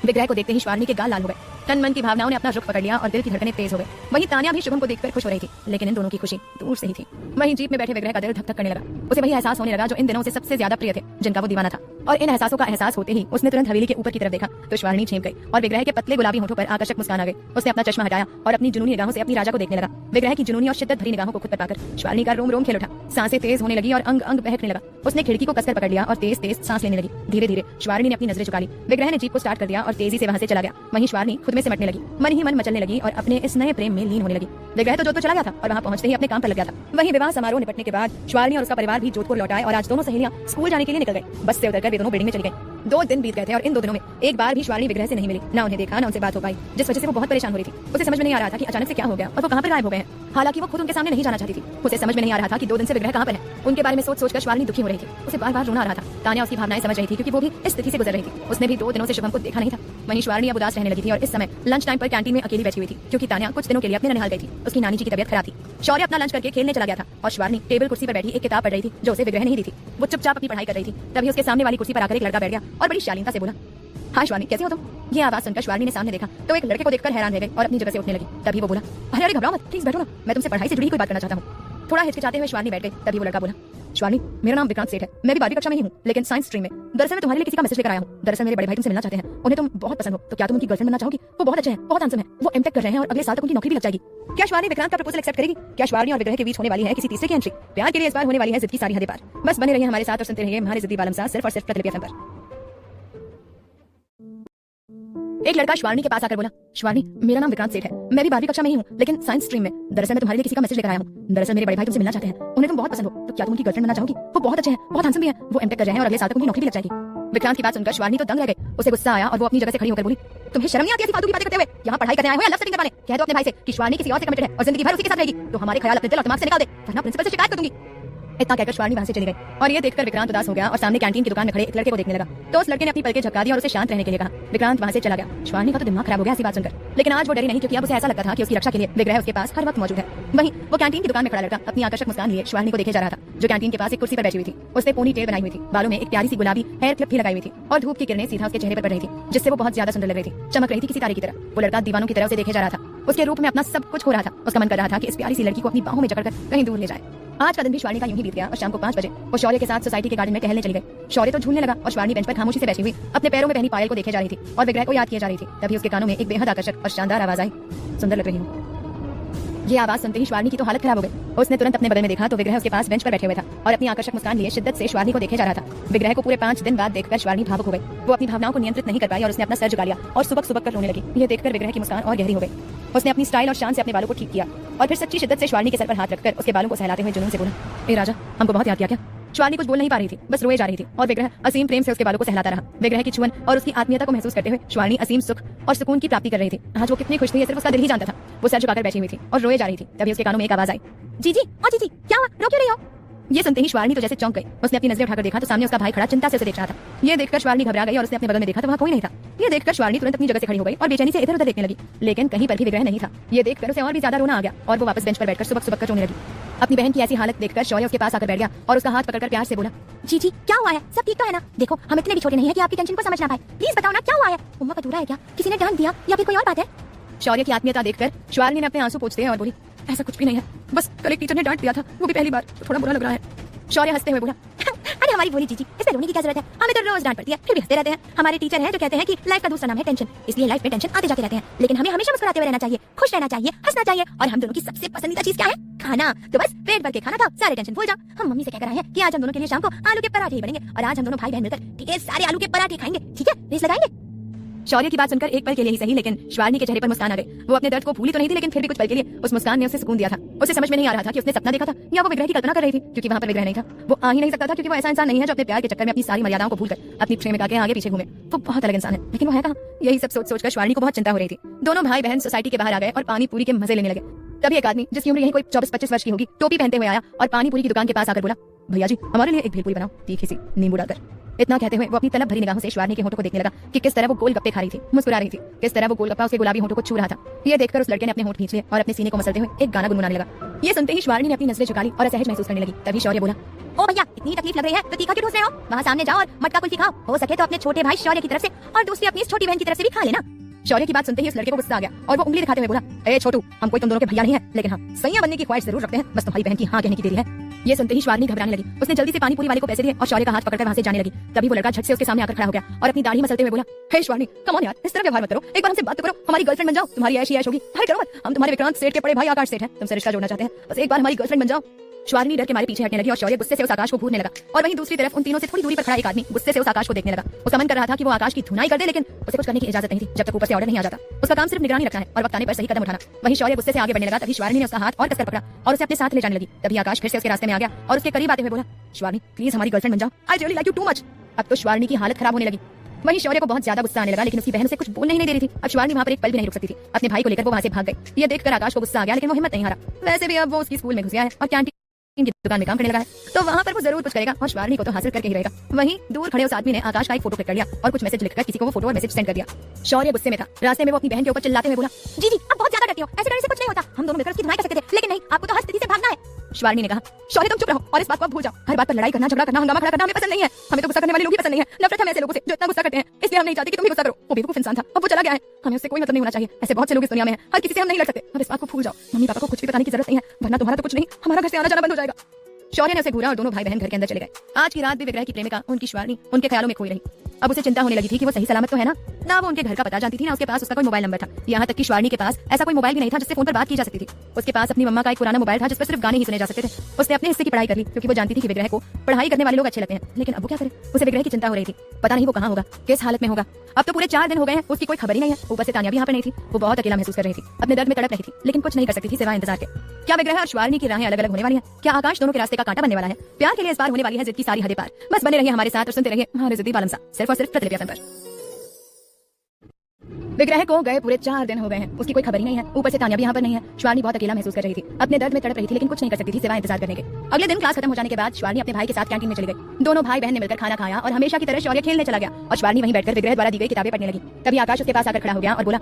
विग्रह को देखते ही श्वारनी के गाल लाल हो गए, तन मन की भावनाओं ने अपना रुख पकड़ लिया और दिल की धड़कनें तेज हो गई। वहीं तान्या भी शुभम को देखकर खुश हो रही थी, लेकिन इन दोनों की खुशी दूर से ही थी। वहीं जीप में बैठे विग्रह का दिल धक धक करने लगा। उसे वही एहसास होने लगा जो इन दिनों से सबसे ज्यादा प्रिय थे, जिनका वो दीवाना था। और इन एहसासों का एहसास होते ही उसने तुरंत हवेली के ऊपर की तरफ देखा तो श्वारणी छेम गई और विग्रह के पतले गुलाबी होठों पर आकर्षक मुस्कान आ गई। उसने अपना चश्मा हटाया और अपनी जुनूनी निगाहों से अपनी राजा को देखने लगा। विग्रह की जुनूनी और शिद्दत भरी निगाहों को खुद पर पाकर श्वारणी का रोम रोम खिल उठा, सांसें तेज होने लगी और अंग अंग बहकने लगा। उसने खिड़की को कसकर पकड़ लिया और तेज तेज सांस लेने लगी। धीरे धीरे श्वारणी ने अपनी नजरें झुका ली। विग्रह ने जीप को स्टार्ट कर दिया और तेजी से वहां से चला गया। वहीं श्वारणी खुद में सिमटने लगी, मन ही मन मचलने लगी और अपने इस नए प्रेम में लीन होने लगी। विग्रह तो जोधपुर चला गया था और वहां पहुंचते ही अपने काम पर लग गया था। वहीं विवाह समारोह निपटने के बाद श्वारणी और उसका परिवार भी जोधपुर लौट आए और आज दोनों सहेलियां स्कूल जाने के लिए निकल गई। बस से उतरकर वे दोनों बिल्डिंग में चली गई। 2 दिन बीत गए थे और इन 2 दिनों में एक बार भी श्वारणी विग्रह से नहीं मिली। ना उन्हें देखा, ना उनसे बात हो पाई, जिस वजह से वो बहुत परेशान हो रही थी। उसे समझ में नहीं आ रहा था कि अचानक से क्या हो गया और वो कहां पर गायब हो गए हैं। हालांकि वो खुद उनके सामने नहीं जाना चाहती थी। उसे समझ में नहीं आ रहा था कि 2 दिन से विग्रह कहां पर है। उनके बारे में सोच सोचकर श्वारणी दुखी हो रही थी। उसे बार-बार रोना आ रहा था। तान्या उसकी भावनाएं समझ रही थी क्योंकि वो भी इस स्थिति से गुजर रही थी। उसने भी 2 दिनों से शुभम को देखा नहीं था। वहीं श्वारणी अब उदास रहने लगी थी और इस समय लंच टाइम पर कैंटीन में अकेली बैठी हुई थी क्योंकि तान्या कुछ दिनों के लिए अपने ननिहाल गई थी। उसकी नानी जी की तबीयत खराब थी। शौर्य अपना लंच करके खेलने चला गया था और श्वारणी टेबल कुर्सी पर बैठी एक किताब पढ़ रही थी जो उसे विग्रह ने ही दी थी। वो चुपचाप अपनी पढ़ाई कर रही थी। तभी उसके सामने वाली कुर्सी पर आकर एक लड़का बैठ गया और बड़ी शालीनता से बोला, हाँ श्वारणी, कैसी हो तुम? ये आवाज सुनकर श्वारणी ने सामने देखा तो एक लड़के को देखकर हैरान रह गई और अपनी जगह से उठने लगी। तभी वो बोला, अरे अरे घबराओ मत, प्लीज बैठो ना, मैं तुमसे पढ़ाई से जुड़ी कोई बात करना चाहता हूँ। थोड़ा हिचकिचाते हुए श्वारणी बैठ गई। तभी वो लड़का बोला, श्वारणी, मेरा नाम विक्रांत सेठ है, मैं भी 12वीं कक्षा में ही हूँ, लेकिन साइंस स्ट्रीम में। दरअसल मैं तुम्हारे लिए किसी का मैसेज लेकर आया हूँ। दरअसल मेरे बड़े भाई तुमसे मिलना चाहते हैं, उन्हें तुम बहुत पसंद हो, तो क्या तुम उनकी गर्लफ्रेंड बनना चाहोगी? वो बहुत अच्छे हैं, बहुत हैंडसम है, वो एमटेक कर रहे हैं और अगले साल तक उनकी नौकरी भी लग जाएगी। क्या श्वारणी विक्रांत का प्रपोजल एक्सेप्ट करेगी? क्या श्वारणी और विग्रह के बीच होने वाली है किसी तीसरे की एंट्री? प्यार के लिए इस बार होने वाली है जिद की सारी हदें पार। बस बने रहिए हमारे साथ और सुनते रहिए हमारे जिद्दी बालम साथ सिर्फ और सिर्फ प्रतिलिपि एफएम पर। एक लड़का श्वारणी के पास आकर बोला, श्वारणी, मेरा नाम विक्रांत सेठ है, मैं भी 12वीं कक्षा में ही हूँ, लेकिन साइंस स्ट्रीम में। दरअसल मैं तुम्हारे लिए किसी का मैसेज लेकर आया हूँ। दरअसल मेरे बड़े भाई तुमसे मिलना चाहते हैं, उन्हें तुम बहुत पसंद हो, तो क्या तुम उनकी गर्लफ्रेंड बनना चाहोगी? वो बहुत अच्छे हैं, बहुत हैंडसम भी हैं, वो एमटेक कर रहे हैं और अगले साल तक उनकी नौकरी भी लग जाएगी। विक्रांत की बात सुनकर श्वारणी तो दंग रह गई। उसे गुस्सा आया और वो अपनी जगह से खड़ी होकर बोली, तुम्हें शर्म नहीं आती ऐसी फालतू की बातें करते हुए? यहाँ पढ़ाई करने आए हो या लव सेटिंग करवाने? कह दो अपने भाई से कि श्वारणी किसी और से कमिटेड है और जिंदगी भर उसी के साथ रहेगी, तो हमारे ख्याल अपने दिल और दिमाग से निकाल दे, वरना प्रिंसिपल से शिकायत कर दूंगी। इतना कहकर श्वारणी वहां से चली गई और ये देखकर विक्रांत उदास हो गया और सामने कैंटीन की दुकान में खड़े एक लड़के को देखने लगा। तो उस लड़के ने अपनी पलकें झपका दी और उसे शांत रहने के लिए कहा। विक्रांत वहां से चला गया। श्वारणी का तो दिमाग खराब हो गया ऐसी बात सुनकर, लेकिन आज वो डरी नहीं क्योंकि अब उसे ऐसा लगता था कि उसकी रक्षा के लिए विग्रह उसके पास हर वक्त मौजूद है। वहीं वो कैंटीन की दुकान में खड़ा लड़का अपनी आकर्षक मुस्कान लिए श्वारणी को देखे जा रहा था, जो कैंटीन के पास एक कुर्सी पर बैठी हुई थी। उसने पोनी टेल बनाई हुई थी, बालों में एक प्यारी सी गुलाबी हेयर क्लिप भी लगाई हुई थी और धूप की किरणें सीधा उसके चेहरे पर पड़ रही थी, जिससे वो बहुत ज्यादा सुंदर लग रही थी, चमक रही थी किसी तारे की तरह। वो लड़का दीवानों की तरह उसे देखे जा रहा था। उसके रूप में अपना सब कुछ हो रहा था। उसका मन कर रहा था कि इस प्यारी सी लड़की को अपनी बाहों में जकड़कर कहीं दूर ले जाए। आज का दिन भी श्वारणी का यूं ही बीत गया और शाम को 5 बजे वो शौर्य के साथ सोसाइटी के गार्डन में टहलने चली गई। शौर्य तो झूलने लगा और श्वारणी बेंच पर खामोशी से बैठी हुई अपने पैरों में पहनी पायल को देखे जा रही थी और विग्रह को याद किए जा रही थी। तभी उसके कानों में एक बेहद आकर्षक और शानदार आवाज आई, सुंदर लग रही हूँ। ये आवाज सुनते ही श्वारणी की तो हालत खराब हो गई। उसने तुरंत अपने बगल में देखा तो विग्रह उसके पास बेंच पर बैठे हुए था और अपनी आकर्षक मुस्कान लिए शिद्दत से श्वारणी को देखे जा रहा था। विग्रह को पूरे 5 दिन बाद देखकर श्वारणी भावुक हो गई। वो अपनी भावनाओं को नियंत्रित नहीं कर पाई और उसने अपना सर झुका लिया और सुबक सुबक कर रोने लगी। ये देखकर विग्रह की मुस्कान और गहरी हो गई। उसने अपनी स्टाइल और शान से अपने बालों को ठीक किया और फिर सच्ची शिद्दत से श्वारणी के सर पर हाथ रखकर उसके बालों को सहलाते हुए जुनून से बोला, ए राजा, हमको बहुत याद किया क्या? श्वारणी कुछ बोल नहीं पा रही थी, बस रोए जा रही थी और विग्रह असीम प्रेम से उसके बालों को सहलाता रहा। विग्रह की छुअन और उसकी आत्मीयता को महसूस करते हुए श्वारणी असीम सुख और सुकून की प्राप्ति कर रही थी। आज वो कितनी खुश थी ये सिर्फ उसका दिल ही जानता था। वो सर झुकाकर बैठी हुई थी और रोए जा रही थी। तभी उसके कानों में एक आवाज आई, जीजी, ओ जीजी, क्या हुआ, रो क्यों रही हो? ये सुनते ही श्वारणी तो जैसे चौंक गई। उसने अपनी नजरें उठाकर देखा तो सामने उसका भाई खड़ा चिंता से उसे देख रहा था। ये देखकर श्वारणी घबरा गई और उसने अपने बगल में देखा तो वहाँ कोई नहीं था। ये देखकर श्वारणी तुरंत अपनी जगह से खड़ी हो गई और बेचैनी से इधर उधर देखने लगी, लेकिन कहीं पर भी विग्रह नहीं था। ये देखकर उसे और भी ज्यादा रोना आ गया और वो वापस बेंच पर बैठकर सुबक सुबक कर रोने लगी। अपनी बहन की ऐसी हालत देखकर शौर्य उसके पास आकर बैठ गया और उसका हाथ पकड़कर प्यार से बोला, जीजी, क्या हुआ है? सब ठीक तो है ना? देखो, हम इतने भी छोटे नहीं है कि आपकी टेंशन को समझ ना पाए। प्लीज बताओ ना, क्या हुआ है? उम्मा अधूरा है क्या? किसी ने डांट दिया या फिर कोई और बात है? शौर्य की आत्मीयता देखकर श्वारणी ने अपने आंसू पोंछते हैं और बोली, ऐसा कुछ भी नहीं है, बस कल एक टीचर ने डांट दिया था, वो भी पहली बार, तो थोड़ा बुरा लग रहा है। शौर्य हंसते हुए बोला, अरे हमारी भोली जीजी, इसमें रोने की क्या जरूरत है? हमें तो रोज डांट पड़ती है, फिर भी हंसते रहते हैं। हमारे टीचर हैं जो कहते हैं कि लाइफ का दूसरा नाम है टेंशन, इसलिए लाइफ में टेंशन आते जाते रहते हैं, लेकिन हमें हमेशा मुस्कुराते हुए रहना चाहिए, खुश रहना चाहिए, हंसना चाहिए। और हम दोनों की सबसे पसंदीदा चीज क्या है? खाना। तो बस पेट भर के खाना खाओ, सारे टेंशन भूल जाओ। हम मम्मी से कहकर आए हैं कि आज हम दोनों के लिए शाम को आलू के पराठे ही बनेंगे और आज हम दोनों भाई बहन मिलकर ढेर सारे आलू के पराठे खाएंगे, ठीक है? रेस लगाएंगे। शौर्य की बात सुनकर एक पल के लिए ही सही, लेकिन श्वारणी के चेहरे पर मुस्कान आ गई। वो अपने दर्द को भूली तो नहीं थी, लेकिन फिर भी कुछ पल के लिए उस मुस्कान ने उसे सुकून दिया था। उसे समझ में नहीं आ रहा था कि उसने सपना देखा था या वो विग्रह की कल्पना कर रही थी, क्योंकि वहाँ पर विग्रह नहीं था। वो आ ही नहीं सकता था क्योंकि वो ऐसा इंसान नहीं है जो अपने प्यार के चक्कर में अपनी सारी मर्यादाओं को भूलकर अपनी प्रेमिका के आगे पीछे घूमे। वो बहुत अलग इंसान है, लेकिन वो है कहाँ? यही सब सोच सोचकर श्वारणी को बहुत चिंता हो रही थी। दोनों भाई बहन सोसाइटी के बाहर आ गए और पानी पूरी के मजे लेने लगे। तभी एक आदमी जिसकी उम्र यही कोई 24-25 वर्ष की होगी, टोपी पहनते हुए आया और पानी पूरी की दुकान के पास आकर बोला, भैया जी, हमारे लिए एक भेलपूरी बनाओ, तीखी सी, नींबू डालकर। इतना कहते हुए वो अपनी तलब भरी निगाहों से श्वारणी के होठों को देखने लगा कि किस तरह वो गोलगप्पे खा रही थी, मुस्कुरा रही थी, किस तरह वो गोलगप्पा उसके गुलाबी होठों को छू रहा था। ये देखकर उस लड़के ने अपने होठ खींच लिए और अपने सीने को मसलते हुए एक गाना गुनगुनाने लगा। ये सुनते ही श्वारणी ने अपनी नजरें झुका ली और असहज महसूस करने लगी। तभी शौर्य बोला, ओ भैया, इतनी तकलीफ लग रही है तो तीखा क्यों ठूस रहे हो? वहाँ सामने जाओ और मटका कुल्फी खाओ, हो सके तो अपने छोटे भाई शौर्य की तरफ से और दूसरी अपनी छोटी बहन की तरफ से भी खा लेना। शौर्य की बात सुनते ही उस लड़के को गुस्सा आ गया और वो उंगली दिखाते हुए बोला, ए छोटू, हम कोई तुम दोनों के भैया नहीं है, लेकिन हाँ, सैया बनने की ख्वाहिश जरूर रखते हैं, बस तुम्हारी बहन की हाँ कहने की देरी है। ये सुनते ही श्वारनी घबराने लगी। उसने जल्दी से पानी पूरी वाले को पैसे दिए और शौर्य का हाथ पकड़कर वहां से जाने लगी। तभी वो लड़का झट से उसके सामने आकर खड़ा हो गया और अपनी दाढ़ी मसलते हुए बोला, हे श्वारनी, कम ऑन यार, इस तरह व्यवहार मत करो, एक बार हमसे बात तो करो, हमारी गर्लफ्रेंड बन जाओ, तुम्हारी ऐसी ऐश होगी। अरे करो मत, हम तुम्हारे विक्रांत सेठ के बड़े भाई आकाश सेठ हैं, तुमसे रिश्ता जोड़ना चाहते हैं, बस एक बार हमारी गर्लफ्रेंड बन जाओ। श्वारनी डर के मारे पीछे हटने लगी और शौर्य गुस्से से उस आकाश को घूरने लगा। और वहीं दूसरी तरफ उन तीनों से थोड़ी दूरी पर खड़ा एक आदमी गुस्से से उस आकाश को देखने लगा। उसका मन कर रहा था कि वो आकाश की धुनाई कर दे, लेकिन उसे कुछ करने की इजाजत नहीं थी जब तक ऊपर से ऑर्डर नहीं आ जाता। उसका काम सिर्फ निगरानी रखना है और वक्त आने पर सही कदम उठाना। वहीं शौर्य गुस्से से आगे बढ़ने लगा। तभी श्वारनी ने उसका हाथ और कसकर पकड़ा और उसे अपने साथ ले जाने लगी। तभी आकाश फिर से उसके रास्ते में आ गया और उसके करीब आते हुए बोला, श्वारनी प्लीज हमारी गर्लफ्रेंड बन जाओ, I really like you too much. अब तो श्वारनी की हालत खराब होने लगी। वहीं शौर्य को बहुत ज्यादा गुस्सा आने लगा, लेकिन उसकी बहन उसे कुछ बोलने ही नहीं दे रही थी। अब श्वारनी वहां पर एक पल भी नहीं रुक सकती थी। अपने भाई को लेकर वो वहां से भाग गई। ये देखकर आकाश को गुस्सा आ गया, लेकिन वो हिम्मत नहीं हारा। वैसे भी अब वो उसकी स्कूल में घुस गया है और कैंटीन की दुकान में काम करने लगा है, तो वहां पर वो जरूर कुछ करेगा और श्वारनी को तो हासिल करके ही रहेगा। वहीं दूर खड़े उस आदमी ने आकाश का एक फोटो क्लिक कर लिया और कुछ मैसेज लिखकर किसी को वो फोटो और मैसेज सेंड कर दिया। शौर्य गुस्से में था। रास्ते में वो अपनी बहन के ऊपर चिल्लाते हुए बोला, जी जी आप बहुत ज्यादा करते हो, ऐसे करने से कुछ नहीं होता, हम दोनों मिलकर उसकी धुनाई कर सकते थे, लेकिन नहीं, आपको तो हर स्थिति से भागना है। श्वारनी ने कहा, शौर्य तुम चुप रहो और इस बात को भूल जाओ। हर बात पर लड़ाई करना, झगड़ा करना, हंगामा खड़ा करना हमें पसंद नहीं है। हमें तो गुस्सा करने वाले लोग ही पसंद नहीं है। नफरत है ऐसे लोगों से जो इतना गुस्सा करते हैं, इसलिए हम नहीं चाहते कि तुम भी गुस्सा करो। वो बेवकूफ इंसान था, अब वो चला गया है, हमें उससे कोई मतलब नहीं होना चाहिए। ऐसे बहुत से लोग इस दुनिया में हैं, हर किसी से हम नहीं लड़ सकते। अब इस बात को भूल जाओ। मम्मी पापा को कुछ भी बताने की जरूरत नहीं है, वरना तुम्हारा तो कुछ नहीं, हमारा घर से आना जाना बंद हो जाएगा। शौर्य ने उसे घूरा और दोनों भाई बहन घर के अंदर चले गए। आज की रात भी विग्रह की प्रेमिका उनकी श्वारनी उनके ख्यालों में खोई रही। अब उसे चिंता होने लगी थी कि वो सही सलामत तो है ना वो उनके घर का पता जानती थी, ना उसके पास उसका कोई मोबाइल नंबर था। यहाँ तक कि श्वारनी के पास ऐसा कोई मोबाइल भी नहीं था जिससे फोन पर बात की जा सकती थी। उसके पास अपनी मम्मा का एक पुराना मोबाइल था जिस पर सिर्फ गाने ही सुने जा सकते थे। उसने अपने हिस्से की पढ़ाई कर ली क्योंकि वो जानती थी कि विग्रह को पढ़ाई करने वाले लोग अच्छे लगते हैं, लेकिन अब वो क्या करे। उसे विग्रह की चिंता हो रही थी, पता नहीं वो कहाँ होगा, किस हालत में होगा। अब तो पूरे 4 दिन हो गए हैं, उसकी कोई खबर ही नहीं है। ऊपर से तानिया भी यहाँ पर नहीं थी। वो बहुत अकेला महसूस कर रही थी, अपने दर्द में तड़प रही थी, लेकिन कुछ नहीं कर सकती थी सिवाय इंतजार के। क्या विग्रह और श्वारनी की राहें अलग अलग होने वाली हैं? क्या आकाश दोनों के रास्ते का कांटा बनने वाला है? प्यार के लिए इस बार होने वाली है जिद की सारी हदें पार। बस बने रहिए हमारे साथ और सुनते रहिए हमारे जिद्दी बालम सा, सिर्फ और सिर्फ प्रतिलिपि FM पर। विग्रह को गए पूरे 4 दिन हो गए हैं, उसकी कोई खबर ही नहीं है। ऊपर से तानिया भी यहाँ पर नहीं है। श्वारनी बहुत अकेला महसूस कर रही थी, अपने दर्द में तड़प रही थी, लेकिन कुछ नहीं कर सकती थी सिवाय इंतजार करने के। अगले दिन क्लास खत्म हो जाने के बाद श्वारनी अपने भाई के साथ कैंटीन में चली गई। दोनों भाई बहन ने मिलकर खाना खाया और हमेशा की तरह शौर्य खेलने चला गया और श्वारनी वहीं बैठकर विग्रह द्वारा दी गई किताबें पढ़ने लगी। तभी आकाश उसके पास आकर खड़ा हो गया और बोला,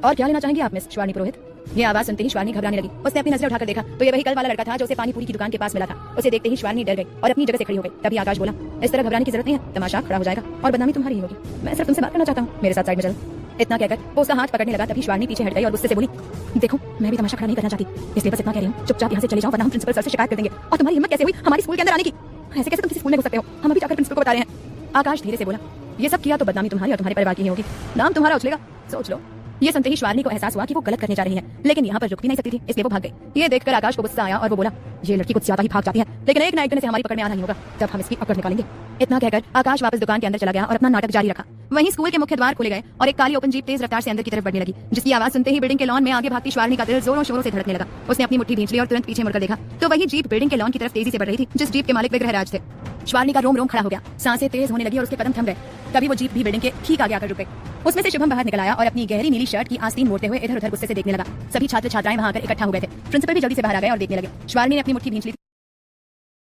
और क्या लेना चाहेंगे आप मिस श्वारनी पुरोहित? ये आवाज सुनते ही श्वारनी घबराने लगी। उसने अपनी नजर उठाकर देखा तो ये वही कल वाला लड़का था जो उसे पानी पूरी की दुकान के पास मिला था। उसे देखते ही श्वारनी डर गई और अपनी जगह से खड़ी हो गई। तभी आकाश बोला, इस तरह घबराने की जरूरत नहीं है, तमाशा खड़ा हो जाएगा और बदनामी तुम्हारी ही होगी। मैं सिर्फ तुमसे बात करना चाहता हूँ, मेरे साथ साइड में चलो। इतना कहकर वो उसका हाथ पकड़ने लगा। तभी श्वारनी पीछे हट गई और गुस्से से बोली, देखो मैं भी तमाशा खड़ा नहीं करना चाहती, इसलिए बस इतना कह रही हूँ, चुपचाप यहाँ से चले जाओ वरना हम प्रिंसिपल सर से शिकायत कर देंगे। और तुम्हारी हिम्मत कैसे हुई हमारी स्कूल के अंदर आने की? ऐसे कैसे तुम किसी स्कूल में घुस सकते हो? हम अभी जाकर प्रिंसिपल को बता रहे हैं। आकाश धीरे से बोला, ये सब किया तो बदनामी तुम्हारी और तुम्हारे परिवार की ही होगी, नाम तुम्हारा उछलेगा, सोच लो। ये सुनते ही श्वारनी को एहसास हुआ कि वो गलत करने जा रही है, लेकिन यहाँ पर रुक भी नहीं सकती थी, इसलिए वो भाग गई। ये देखकर आकाश को गुस्सा आया और वो बोला, ये लड़की कुछ ज्यादा ही भाग जाती है, लेकिन एक ना एक दिन से हमारी पकड़ में आना ही होगा, जब हम इसकी पकड़ निकालेंगे। इतना कहकर आकाश वापस दुकान के अंदर चला गया और अपना नाटक जारी रखा। वहीं स्कूल के मुख्य द्वार खुले गए और एक काली ओपन जीप तेज रफ्तार से अंदर की तरफ बढ़ने लगी, जिसकी आवाज सुनते ही बिल्डिंग के लॉन में आगे भागती श्वारनी का दिल जोरों शोरों से धड़कने लगा। उसने अपनी मुट्ठी भींच ली और तुरंत पीछे मुड़कर देखा तो वही जीप बिल्डिंग के लॉन की तरफ तेजी से बढ़ रही थी, जिस जीप के मालिक विग्रह राज थे। श्वारनी का रोम रोम खड़ा हो गया, सांसें तेज होने लगी और उसके कदम थम गए। तभी वो जीप भी बिल्डिंग के ठीक आगे आकर रुक गई। उसमें से शुभम बाहर निकल आया और अपनी गहरी नीली शर्ट की आस्तीन मोड़ते हुए इधर उधर गुस्से से देखने लगा। सभी छात्र छात्राएं वहां आकर इकट्ठा हो गए थे। प्रिंसिपल भी जल्दी से बाहर आ गए और देखने लगे। श्वारनी ने अपनी मुट्ठी भींच ली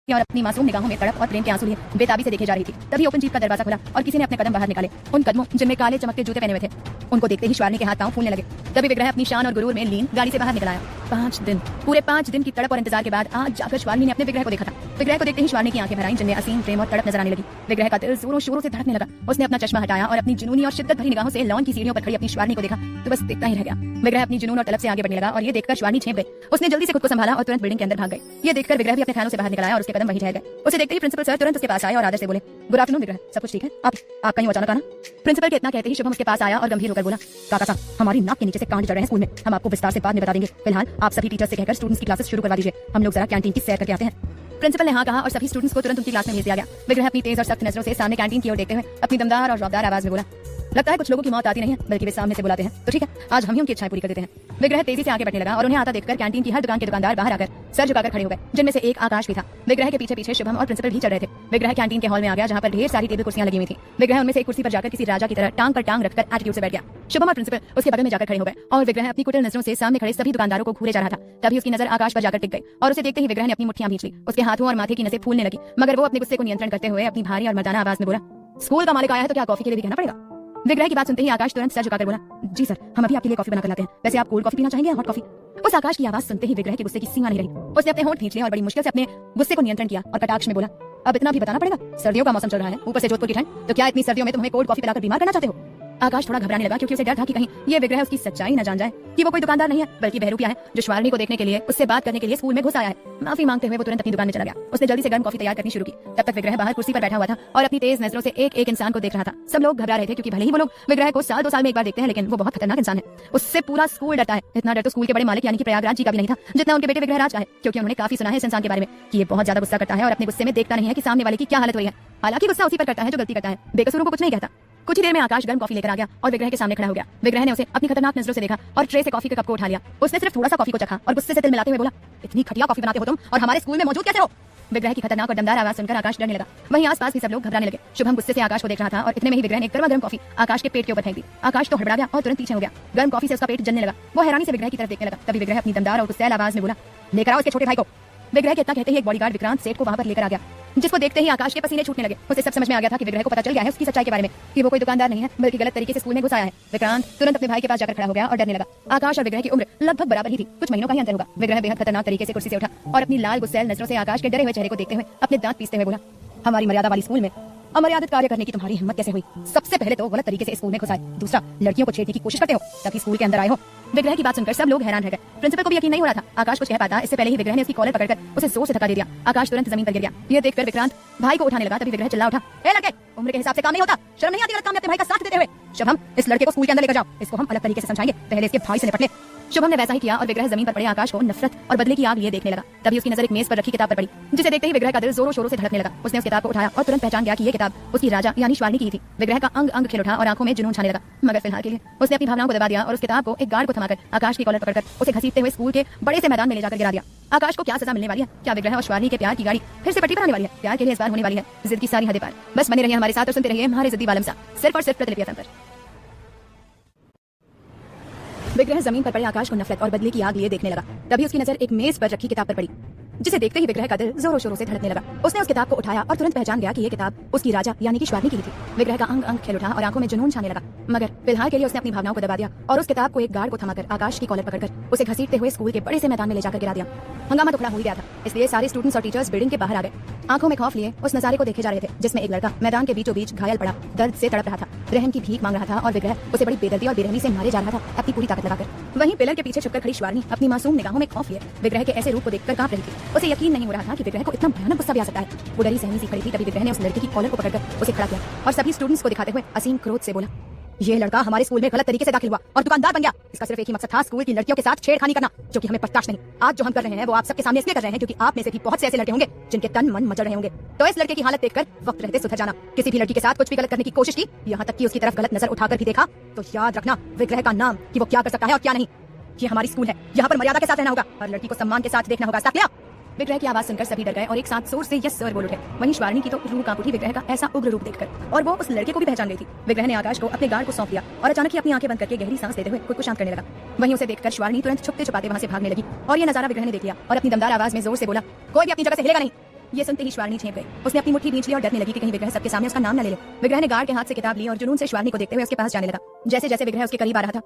और अपनी मासूम निगाहों में तड़प और प्रेम के आंसू लिए बेताबी से देखे जा रही थी। तभी ओपन जीप का दरवाजा खुला और किसी ने अपने कदम बाहर निकाले। उन कदमों जिनमें काले चमकते जूते पहने हुए थे, उनको देखते ही श्वारनी के हाथ पांव फूलने लगे। तभी विग्रह अपनी शान और गुरूर में लीन गाड़ी से बाहर निकल आया। 5 दिन, पूरे 5 दिन की तड़प और इंतजार के बाद आज जाकर श्वारनी ने अपने विग्रह को देखा था। विग्रह को देखते ही श्वारनी की आंखें भर आईं, जिनमें असीम प्रेम और तड़प नजर आने लगी। विग्रह का दिल जोरों शोरों से धड़कने लगा। उसने अपना चश्मा हटाया और अपनी जुनूनी और शिद्दत भरी निगाहों से लॉन की सीढ़ियों पर खड़ी अपनी श्वारनी को देखा तो बस देखता ही रह गया। विग्रह अपनी जुनून और तलब से आगे बढ़ने लगा और ये देखकर श्वारनी छेप गई। उसने जल्दी से खुद को संभाला और तुरंत बिल्डिंग के अंदर भाग गई। ये देखकर विग्रह भी अपने ख्यालों से बाहर निकल आया और उसके कदम वहीं ठहर गए। उसे देखते ही प्रिंसिपल सर तुरंत उसके पास आए और आदर से बोले, गुड आफ्टरनून विग्रह, सब कुछ ठीक है? आप कहीं अचानक आना? प्रिंसिपल के इतना कहते ही शुभम उसके पास आया और गंभीर होकर बोला, काका साहब हमारी नाक के नीचे से कांड चढ़ रहे हैं स्कूल में, हम आपको विस्तार से बाद में बता देंगे। फिलहाल आप सभी टीचर्स से कहकर स्टूडेंट्स की क्लासेस शुरू करवा दीजिए, हम लोग जरा कैंटीन की सैर करके आते हैं। प्रिंसिपल ने हाँ कहा और सभी स्टूडेंट्स को तुरंत उनकी क्लास में भेज दिया गया। विग्रह अपनी तेज और सख्त नजरों से सामने कैंटीन की ओर देखते हुए अपनी दमदार और रौबदार आवाज में बोला, लगता है कुछ लोगों की मौत आती नहीं है बल्कि वे सामने से बुलाते हैं, तो ठीक है आज हम ही उनकी इच्छाएं पूरी कर देते हैं। विग्रह तेजी से आगे बढ़ने लगा और उन्हें आता देखकर कैंटीन की हर दुकान के दुकानदार बाहर आकर सर झुकाकर खड़े हो गए, जिनमें से एक आकाश भी था। विग्रह के पीछे पीछे शुभम और प्रिंसिपल भी चल रहे थे। विग्रह कैंटीन के हॉल में आ गया जहां पर ढेर सारी टेबल कुर्सियां लगी हुई थी। विग्रह उनमें से एक कुर्सी पर जाकर किसी राजा की तरह टांग पर टांग रखकर एटीट्यूड से बैठ गया। शुभम और प्रिंसिपल उसके बगल में जाकर खड़े हो गए और विग्रह अपनी कुटिल नजरों से सामने खड़े सभी दुकानदारों को घूरे जा रहा था। तभी उसकी नजर आकाश पर जाकर टिक गई और उसे देखते ही विग्रह ने अपनी मुट्ठियां भींच ली। उसके हाथों और माथे की नसें फूलने लगी, मगर वो अपने गुस्से को नियंत्रण करते हुए अपनी भारी और मर्दाना आवाज में बोला, स्कूल का मालिक आया है तो क्या कॉफी के लिए भी कहना पड़ेगा? विग्रह की बात सुनते ही आकाश तुरंत सर झुकाकर बोला, जी सर हम अभी आपके लिए कॉफी बनाकर लाते हैं, वैसे आप कोल्ड कॉफी पीना चाहेंगे या हॉट कॉफी? उस आकाश की आवाज सुनते ही विग्रह के गुस्से की सीमा नहीं रही। उसने अपने होंठ खींच लिए और बड़ी मुश्किल से अपने गुस्से को नियंत्रण किया और कटाक्ष में बोला, अब इतना भी बताना पड़ेगा, सर्दियों का मौसम चल रहा है, ऊपर से जोधपुर की ठंड, तो क्या इतनी सर्दियों में तुम हमें कोल्ड कॉफी पिलाकर बीमार करना चाहते हो? आकाश थोड़ा घबराने लगा क्योंकि उसे डर था कि कहीं ये विग्रह उसकी सच्चाई न जान जाए कि वो कोई दुकानदार नहीं है बल्कि बहरूपिया है जो श्वारनी को देखने के लिए उससे बात करने के लिए स्कूल में घुस आया है। माफी मांगते हुए वो तुरंत अपनी दुकान में चला गया। उसने जल्दी से गर्म कॉफी तैयार करनी शुरू की। तब तक विग्रह बाहर कुर्सी पर बैठा हुआ था और अपनी तेज नजरों से एक एक इंसान को देख रहा था। सब लोग घबरा रहे थे क्योंकि भले ही वो लोग विग्रह को साल 2 साल में एक बार देखते हैं, लेकिन वो बहुत खतरनाक इंसान है। उससे पूरा स्कूल डरता है। इतना डर तो स्कूल के बड़े मालिक यानी कि प्रयागराज जी का भी नहीं था जितना उनके बेटे विग्रह राज का है, क्योंकि उन्होंने काफी सुना है इस इंसान के बारे में कि ये बहुत ज्यादा गुस्सा करता है और अपने गुस्से में देखता नहीं है कि सामने वाले की क्या हालत हो रही है। हालांकि गुस्सा उसी पर करता है जो गलती करता है, बेकसूरों को कुछ नहीं कहता। कुछ ही देर में आकाश गर्म कॉफी लेकर आ गया और विग्रह के सामने खड़ा हो गया। विग्रह ने उसे अपनी खतरनाक नजरों से देखा और ट्रे से कॉफी के कप को उठा लिया। उसने सिर्फ थोड़ा सा कॉफी को चखा और गुस्से से तिल मिलाते हुए बोला, इतनी घटिया कॉफी बनाते हो तुम और हमारे स्कूल में मौजूद कैसे हो? विग्रह की खतरनाक और दमदार आवाज सुनकर आकाश डरने लगा। वहीं आसपास भी सब लोग घबराने लगे। शुभम गुस्से से आकाश को देख रहा था और इतने में ही विग्रह ने गर्मा गर्म कॉफी आकाश के पेट के ऊपर फेंक दी। आकाश तो हड़बड़ा गया और तुरंत पीछे हो गया। गर्म कॉफी से उसका पेट जलने लगा। वो हैरानी से विग्रह की तरफ देखने लगा। तभी विग्रह अपनी दमदार और गुस्सैल आवाज में बोला, लेकर आओ इसके छोटे भाई को। विग्रह के इतना कहते ही एक बॉडीगार्ड विक्रांत सेठ को वहां पर लेकर आ गया, जिसको देखते ही आकाश के पसीने छूटने लगे। उसे सब समझ में आ गया था कि विग्रह को पता चल गया है उसकी सच्चाई के बारे में कि वो कोई दुकानदार नहीं है बल्कि गलत तरीके से स्कूल में घुस आया है। विक्रांत तुरंत अपने भाई के पास जाकर खड़ा हो गया और डरने लगा। आकाश और विग्रह की उम्र लगभग बराबर ही थी, कुछ महीनों का ही अंतर होगा। विग्रह बेहद खतरनाक तरीके से कुर्सी से उठा और अपनी लाल गुस्सैल नजरों से आकाश के डरे हुए चेहरे को देखते हुए अपने दांत पीसते हुए बोला, हमारी मर्यादा वाली स्कूल में अमर्यादित कार्य करने की तुम्हारी हिम्मत कैसे हुई? सबसे पहले तो गलत तरीके से स्कूल में घुसाए, दूसरा लड़कियों को छेड़ने की कोशिश करते हो ताकि स्कूल के अंदर आए हो। विग्रह की बात सुनकर सब लोग हैरान रह गए। प्रिंसिपल को भी यकीन नहीं हो रहा था आकाश कुछ कह पाता। इससे पहले ही विग्रह ने उसकी कॉलर पकड़कर उसे जोर से धक्का दे दिया। आकाश तुरंत जमीन पर गिर गया। यह देखकर विक्रांत भाई को उठाने लगा। तभी विग्रह चिल्ला उठा, ए लड़के, उम्र के हिसाब से काम नहीं होता, शर्म नहीं आती गलत काम में अपने भाई का साथ देते हुए? शुभम, इस लड़के को स्कूल के अंदर लेकर जाओ, इसको हम अलग तरीके से समझाएंगे, पहले इसके भाई से निपट ले। शुभम ने वैसा ही किया और विग्रह जमीन पर पड़े आकाश को नफरत और बदले की आग लिए देखने लगा। तभी उसकी नजर एक मेज पर रखी किताब पर पड़ी, जिसे देखते ही विग्रह का दिल जोरों शोरों से धड़कने लगा। उसने उस किताब को उठाया और तुरंत पहचान गया कि यह किताब उसकी राजा यानी श्वारनी की थी। विग्रह का अंग अंग खिल उठा और आंखों में जुनून छाने लगा, मगर फिलहाल के लिए उसने अपनी भावनाओं को दबा दिया और उस किताब को एक गार्ड को थमाकर आकाश की कॉलर पकड़कर उसे घसीटते हुए स्कूल के बड़े से मैदान में ले जाकर गिरा दिया। आकाश को क्या सजा मिलने वाली है? क्या विग्रह और श्वारनी के प्यार की गाड़ी फिर से पटरी पर आने वाली है? प्यार के लिए इस बार होने वाली है जिद की सारी हदें पार। बस बने रहिए हमारे साथ और सुनते रहिए हमारे जिद्दी वालम सा, सिर्फ और सिर्फ प्रतिलिपि FM पर। विग्रह जमीन पर पड़े आकाश को नफरत और बदले की आग लिए देखने लगा। तभी उसकी नजर एक मेज पर रखी किताब पर पड़ी, जिसे देखते ही विग्रह का दिल जोरों शोरों से धड़कने लगा। उसने उस किताब को उठाया और तुरंत पहचान गया कि यह किताब उसकी राजा यानी कि श्वारनी की थी। विग्रह का अंग अंग खिल उठा और आंखों में जुनून छाने लगा, मगर फिलहाल के लिए उसने अपनी भावनाओं को दबा दिया और उस किताब को एक गार्ड को थमाकर आकाश की कॉलर पकड़कर उसे घसीटते हुए स्कूल के बड़े से मैदान में ले जाकर गिरा दिया। हंगामा तो खड़ा हो ही गया था, इसलिए सारे स्टूडेंट्स और टीचर्स बिल्डिंग के बाहर आ गए। आंखों में खौफ लिए उस नजारे को देखे जा रहे थे जिसमें एक लड़का मैदान के बीचों बीच घायल पड़ा दर्द से तड़प रहा था, रहम की भीख मांग रहा था और विग्रह उसे बड़ी बेदर्दी और बेरहमी से मारे जा रहा था अपनी पूरी ताकत लगाकर। वहीं पिलर के पीछे छुपकर खड़ी श्वारनी अपनी मासूम निगाहों में खौफ लिए विग्रह के ऐसे रूप को देखकर कांप रही थी। उसे यकीन नहीं हो रहा था कि विग्रह को इतना भयानक गुस्सा भी आ सकता है। वो डरी सहमी सी खड़ी थी। तभी विग्रह ने उस लड़के की कॉलर को पकड़कर उसे खड़ा किया और सभी स्टूडेंट्स को दिखाते हुए असीम क्रोध से बोला, ये लड़का हमारे स्कूल में गलत तरीके से दाखिल हुआ और दुकानदार बन गया। इसका सिर्फ एक ही मकसद था, स्कूल की लड़कियों के साथ छेड़खानी करना, जो कि हमें बर्दाश्त नहीं। आज जो हम कर रहे हैं वो आप सबके सामने इसलिए कर रहे हैं क्योंकि आप में से भी बहुत से ऐसे लड़के होंगे जिनके तन मन मचल रहे होंगे। तो इस लड़के की हालत देखकर वक्त रहते सुधर जाना। किसी भी लड़की के साथ कुछ भी गलत करने की कोशिश की, यहाँ तक कि उसकी तरफ गलत नजर उठाकर भी देखा, तो याद रखना विग्रह का नाम कि वो क्या कर सकता है और क्या नहीं। ये हमारी स्कूल है, यहाँ पर मर्यादा के साथ रहना होगा, हर लड़की को सम्मान के साथ देखना होगा। साथ विग्रह की आवाज सुनकर सभी डर गए और एक साथ जोर से यस सर बोल उठे। वहीं श्वारनी की तो रूह कांप उठी विग्रह का ऐसा उग्र रूप देखकर, और वो उस लड़के को भी पहचान गई थी। विग्रह ने आकाश को अपने गार्ड को सौंप दिया और अचानक ही अपनी आंखें बंद करके गहरी सांस लेते हुए खुद को शांत करने लगा। वहीं उसे देखकर श्वारनी तुरंत छुपते छुपाते वहां से भागने लगी और ये नजारा विग्रह ने देख लिया और अपनी दमदार आवाज में जोर से बोला, कोई भी अपनी जगह से हिलेगा नहीं। ये सुनते ही श्वारनी छेप गई। उसने अपनी मुट्ठी भींच ली और डरने लगी कि कहीं विग्रह सबके सामने उसका नाम न ले ले। विग्रह ने गार्ड के हाथ से किताब ली और जुनून से श्वारनी को देखते हुए उसके पास जाने लगा। जैसे जैसे विग्रह उसके करीब आ रहा था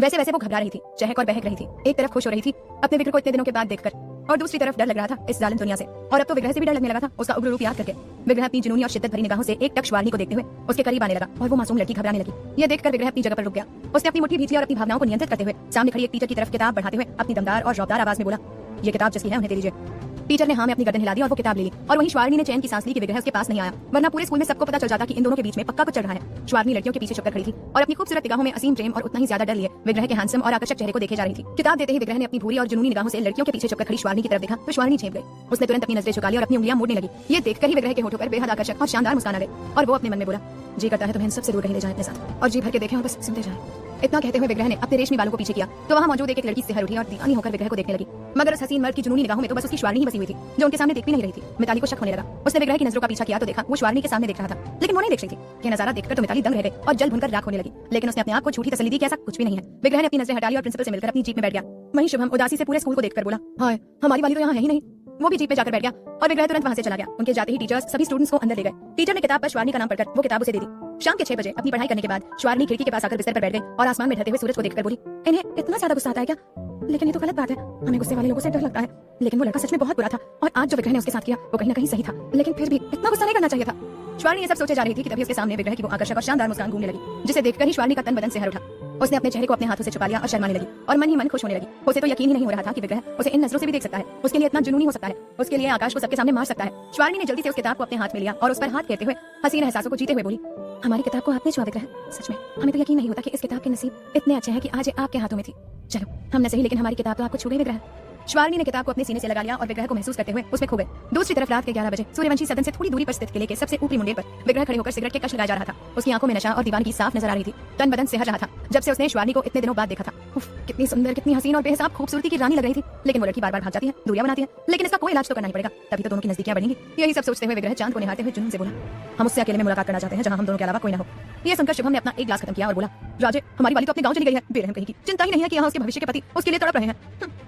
वैसे वैसे वो घबरा रही थी, चहक और बहक रही थी। एक तरफ खुश हो रही थी अपने विग्रह को इतने दिनों के बाद देखकर, और दूसरी तरफ डर लग रहा था इस जालिम दुनिया से। और अब तो विग्रह से भी डर लगने लगा था उसका उग्र रूप याद करके। विग्रह अपनी जुनूनी और शिद्दत भरी निगाहों से एक टक श्वारनी को देखते हुए उसके करीब आने लगा और वो मासूम लड़की घबराने लगी। ये देखकर विग्रह अपनी जगह पर रुक गया। उसने अपनी मुट्ठी भींच ली और अपनी भावनाओं को नियंत्रित करते हुए सामने खड़ी एक टीचर की तरफ किताब बढ़ाते हुए अपनी दमदार और रौबदार आवाज में बोला, ये किताब जिसकी है उन्हें दे दीजिए। टीचर ने हाँ में अपनी गर्दन हिला दी और वो किताब ले ली। और वहीं श्वारनी ने चैन की सांस ली कि विग्रह उसके पास नहीं आया, वरना पूरे स्कूल में सबको पता चल जाता कि इन दोनों के बीच में पक्का कुछ चल रहा है। श्वारनी लड़कियों के पीछे छुपकर खड़ी थी और अपनी खूबसूरत निगाहों में असीम प्रेम और उतना ही ज्यादा डर लिए विग्रह के हैंडसम और आकर्षक चेहरे को देखे जा रही थी। किताब देते ही विग्रह ने अपनी भूरी और जुनूनी निगाहों से लड़कियों के पीछे छुपकर खड़ी श्वारनी की तरफ देखा तो श्वारनी छेप गई। उसने तुरंत अपनी नजरें झुका ली और अपनी उंगलियां मोड़ने लगी। ये देखकर ही विग्रह के होठों पर बेहद आकर्षक और शानदार मुस्कान आ गई और वो अपने मन में बोला, जी करता है तुम्हें सबसे दूर कहीं ले जाए अपने साथ और जी भर के देखें और बस सुनते जाएं। इतना कहते हुए विग्रह ने अपने रेशमी बालों को पीछे किया तो वहां मौजूद एक लड़की सिहर उठी और दीवानी होकर विग्रह को देखने लगी। मगर उस हसीन मर्द की जुनूनी निगाहों में तो बस उसकी श्वारनी ही बसी हुई थी जो उनके सामने देख भी नहीं रही थी। मिताली को शक होने लगा। उसने विग्रह की नजरों का पीछा किया तो देखा वो श्वारनी के सामने देख रहा था, लेकिन वो नहीं देख रही थी। ये नजारा देखकर तो मिताली दंग रह गई और जल भुनकर राख होने लगी। लेकिन उसने अपने आप को झूठी तसल्ली दी कि ऐसा कुछ भी नहीं है। विग्रह ने अपनी नजरें हटा ली और प्रिंसिपल से मिलकर अपनी जीप में बैठ गया। वहीं शुभम उदासी से पूरे स्कूल को देखकर बोला, हाय हमारी वाली तो यहाँ है ही नहीं। वो भी जीप पे जाकर बैठ गया और विग्रह तुरंत वहां से चला गया। उनके जाते ही टीचर्स सभी स्टूडेंट्स को अंदर ले गए। टीचर ने किताब पर श्वारनी का नाम पढ़कर वो किताब उसे दे दी। शाम के 6 बजे अपनी पढ़ाई करने के बाद श्वारनी खिड़की के पास आकर बिस्तर पर बैठ गई और आसमान में ढलते हुए सूरज को देखकर बोली, इन्हें इतना ज्यादा गुस्सा आता है क्या? लेकिन ये तो गलत बात है, हमें गुस्से वाले लोगों से डर लगता है। लेकिन वो लड़का सच में बहुत बुरा था और आज जो विग्रह ने उसके साथ किया वो कहीं ना कहीं सही था, लेकिन फिर भी इतना गुस्सा नहीं करना चाहिए था। श्वारनी ये सब सोचे जा रही थी कि तभी उसके सामने विग्रह की वो आकर्षक और शानदार मुस्कान घूमने लगी, जिसे देखकर ही श्वारनी का तन बदन से हर उठा। उसने अपने चेहरे को अपने हाथों से छुपा लिया और शर्माने लगी और मन ही मन खुश होने लगी। उसे तो यकीन ही नहीं हो रहा था कि विग्रह उसे इन नजरों से भी देख सकता है, उसके लिए इतना जुनूनी हो सकता है, उसके लिए आकाश को सबके सामने मार सकता है। श्वारनी ने जल्दी से उस किताब को अपने हाथ में लिया और उस पर हाथ फेरते हुए हसीन एहसासों को जीते हुए बोली, हमारी किताब को हाथ में छुआ विग्रह, सच में हमें तो यकीन नहीं होता कि इस किताब के नसीब इतने अच्छे हैं कि आज ये आपके हाथों में थी। चलो हम न सही लेकिन हमारी किताब तो आपको छू गई विग्रह। श्वारनी ने किताब को अपने सीने से लगा लिया और विग्रह को महसूस करते हुए उसमें खो गए। दूसरी तरफ रात के 11 बजे सूर्यवंशी सदन से थोड़ी दूरी पर स्थित किले के सबसे ऊपरी मुंडेर पर विग्रह खड़े होकर सिगरेट के कश लगाया जा रहा था। उसकी आंखों में नशा और दीवानगी साफ नजर आ रही थी, तन बदन सिहर रहा था जब से उसने श्वारनी को इतने दिनों बाद देखा था। उफ, कितनी सुंदर, कितनी हसीन और बेहिसाब खूबसूरती की रानी लग रही थी। लेकिन वो लड़की बार बार भाग जाती है, दूरियां बनाती है, लेकिन इसका कोई इलाज तो करना ही पड़ेगा, तभी तो दोनों की नजदीकियां बढ़ेंगी। यही सब सोचते हुए विग्रह चांद को निहारते हुए जुनून से बोला, हम उससे अकेले में मुलाकात करना चाहते हैं जहां हम दोनों के अलावा कोई ना हो। ये सुनकर शुभम ने अपना एक गिलास खत्म किया और बोला, राजे हमारी वाली तो अपने गांव चली गई है, बेरहम कहेगी, चिंता ही नहीं है कि यहाँ उसके भविष्य के पति उसके लिए तड़प रहे हैं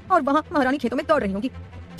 और वहाँ महारानी खेतों में दौड़ रही होगी।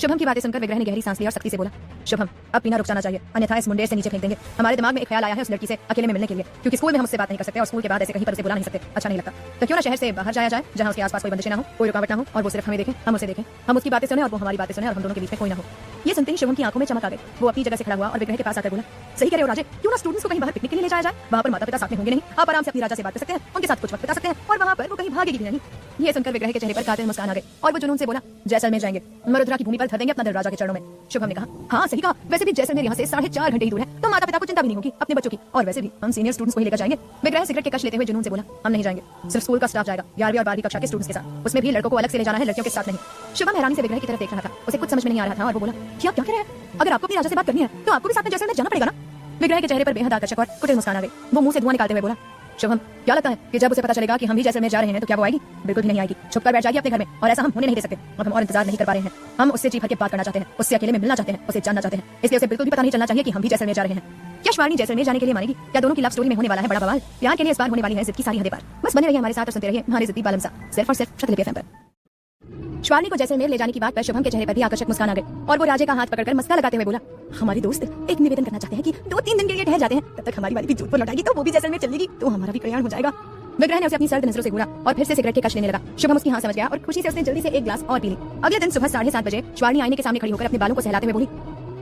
शुभम की बातें सुनकर विग्रह ने गहरी सांस ली और सख्ती से बोला, शुभम अब पीना रुक जाना चाहिए, अन्यथा इस मुंडेर से नीचे फेंक देंगे। हमारे दिमाग में एक ख्याल आया है उस लड़की से अकेले में मिलने के लिए, क्योंकि स्कूल में हम उससे बात नहीं कर सकते और स्कूल के बाद ऐसे कहीं पर उसे बुला नहीं सकते, अच्छा नहीं लगता। तो क्यों ना शहर से बाहर जाया जाए जहां उसके आसपास कोई बंदिशें ना हो, कोई रुकावट ना हो और वो सिर्फ हमें देखें, हम उसे देखें, हम उसकी बातें सुने और वो हमारी बातें सुने और हम दोनों के बीच में कोई ना हो। ये सुनते ही शुभम की आंखों में चमक आ गई। वो अपनी जगह से खड़ा हुआ और विग्रह के पास आकर बोला, सही कह रहे हो राजे, क्यों ना स्टूडेंट्स को कहीं बाहर पिकनिक के लिए ले जाया जाए, वहां पर माता पिता साथ में होंगे नहीं, आप आराम से अपनी राजा से बात कर सकते हैं, उनके साथ कुछ वक्त बिता सकते हैं और वहां पर वो कहीं भागेगी भी नहीं। ये सुनकर विग्रह के चेहरे पर कातिल मुस्कान आ गई और वो जुनून से बोला, जैसलमेर जाएंगे, मरुद्रा की भूमि पर धर देंगे अपना दिल राजा के चरणों में। शुभम ने कहा, हाँ सही कहा, वैसे भी जैसलमेर यहाँ से 4.5 घंटे ही दूर है, तो माता पिता को चिंता भी नहीं होगी अपने बच्चों की, और वैसे भी हम सीनियर स्टूडेंट्स को ही लेकर जाएंगे। विग्रह सिगरेट के कश लेते हुए जुनून से बोला, हम नहीं जाएंगे, सिर्फ स्कूल का स्टाफ जाएगा, 11वीं और 12वीं कक्षा के स्टूडेंट्स के साथ, उसमें भी लड़कों को अलग से ले जाना है, लड़कियों के साथ नहीं। शुभम हैरानी से विग्रह की तरफ देख रहा था, उसे कुछ समझ में नहीं आ रहा था और वो बोला, क्या क्या कह रहे हैं, अगर आपको अपनी राजा से बात करनी है तो आपको भी साथ में जैसलमेर जाना पड़ेगा ना। विग्रह के चेहरे पर बेहद आकर्षक और कुटिल मुस्कान आ गई। वो मुंह से धुआं निकालते हुए बोला, शुभम क्या लगता है कि जब उसे पता चलेगा कि हम भी जैसलमेर जा रहे हैं तो क्या वो आएगी? बिल्कुल भी नहीं आएगी, छुपकर बैठ जाएगी अपने घर में, और ऐसा हम होने नहीं दे सकते। अब हम और इंतजार नहीं कर पा रहे हैं, हम उससे जी भर के बात करना चाहते हैं, उससे अकेले में मिलना चाहते हैं, उसे जानना चाहते हैं, इसलिए उसे बिल्कुल भी पता नहीं चलना चाहिए कि हम भी जैसलमेर जा रहे हैं। क्या श्वारनी जैसलमेर जाने के लिए मानेगी? क्या दोनों की लव स्टोरी में होने वाला है बड़ा बवाल? प्यार के लिए इस बार होने वाली है जिद की सारी हदें पार। बस बने रहिए हमारे साथ और सुनते रहिए हमारी जिद्दी बालम सा, सिर्फ और सिर्फ प्रतिलिपि एफएम पर। श्वारनी को जैसलमेर ले जाने की बात पर शुभम के चेहरे पर भी आकर्षक मुस्कान आ गई और वो राजे का हाथ पकड़कर मस्का लगाते हुए बोला, हमारी दोस्त एक निवेदन करना चाहते हैं कि 2-3 दिन के लिए ठहर जाते हैं, तब तक हमारी वाली भी जोधपुर लौटाएगी तो वो भी जैसलमेर चलेगी तो हमारा भी कल्याण हो जाएगा। विग्रह ने उसे अपनी सर्द नजरों से घूरा और फिर से सिगरेट के कश लेने लगा। शुभम उसकी हाँ समझ गया और खुशी से उसने जल्दी से एक ग्लास और पी ली। अगले दिन सुबह 7:30 बजे श्वारनी आईने के सामने खड़ी होकर अपने बालों को सहलाते हुए बोली,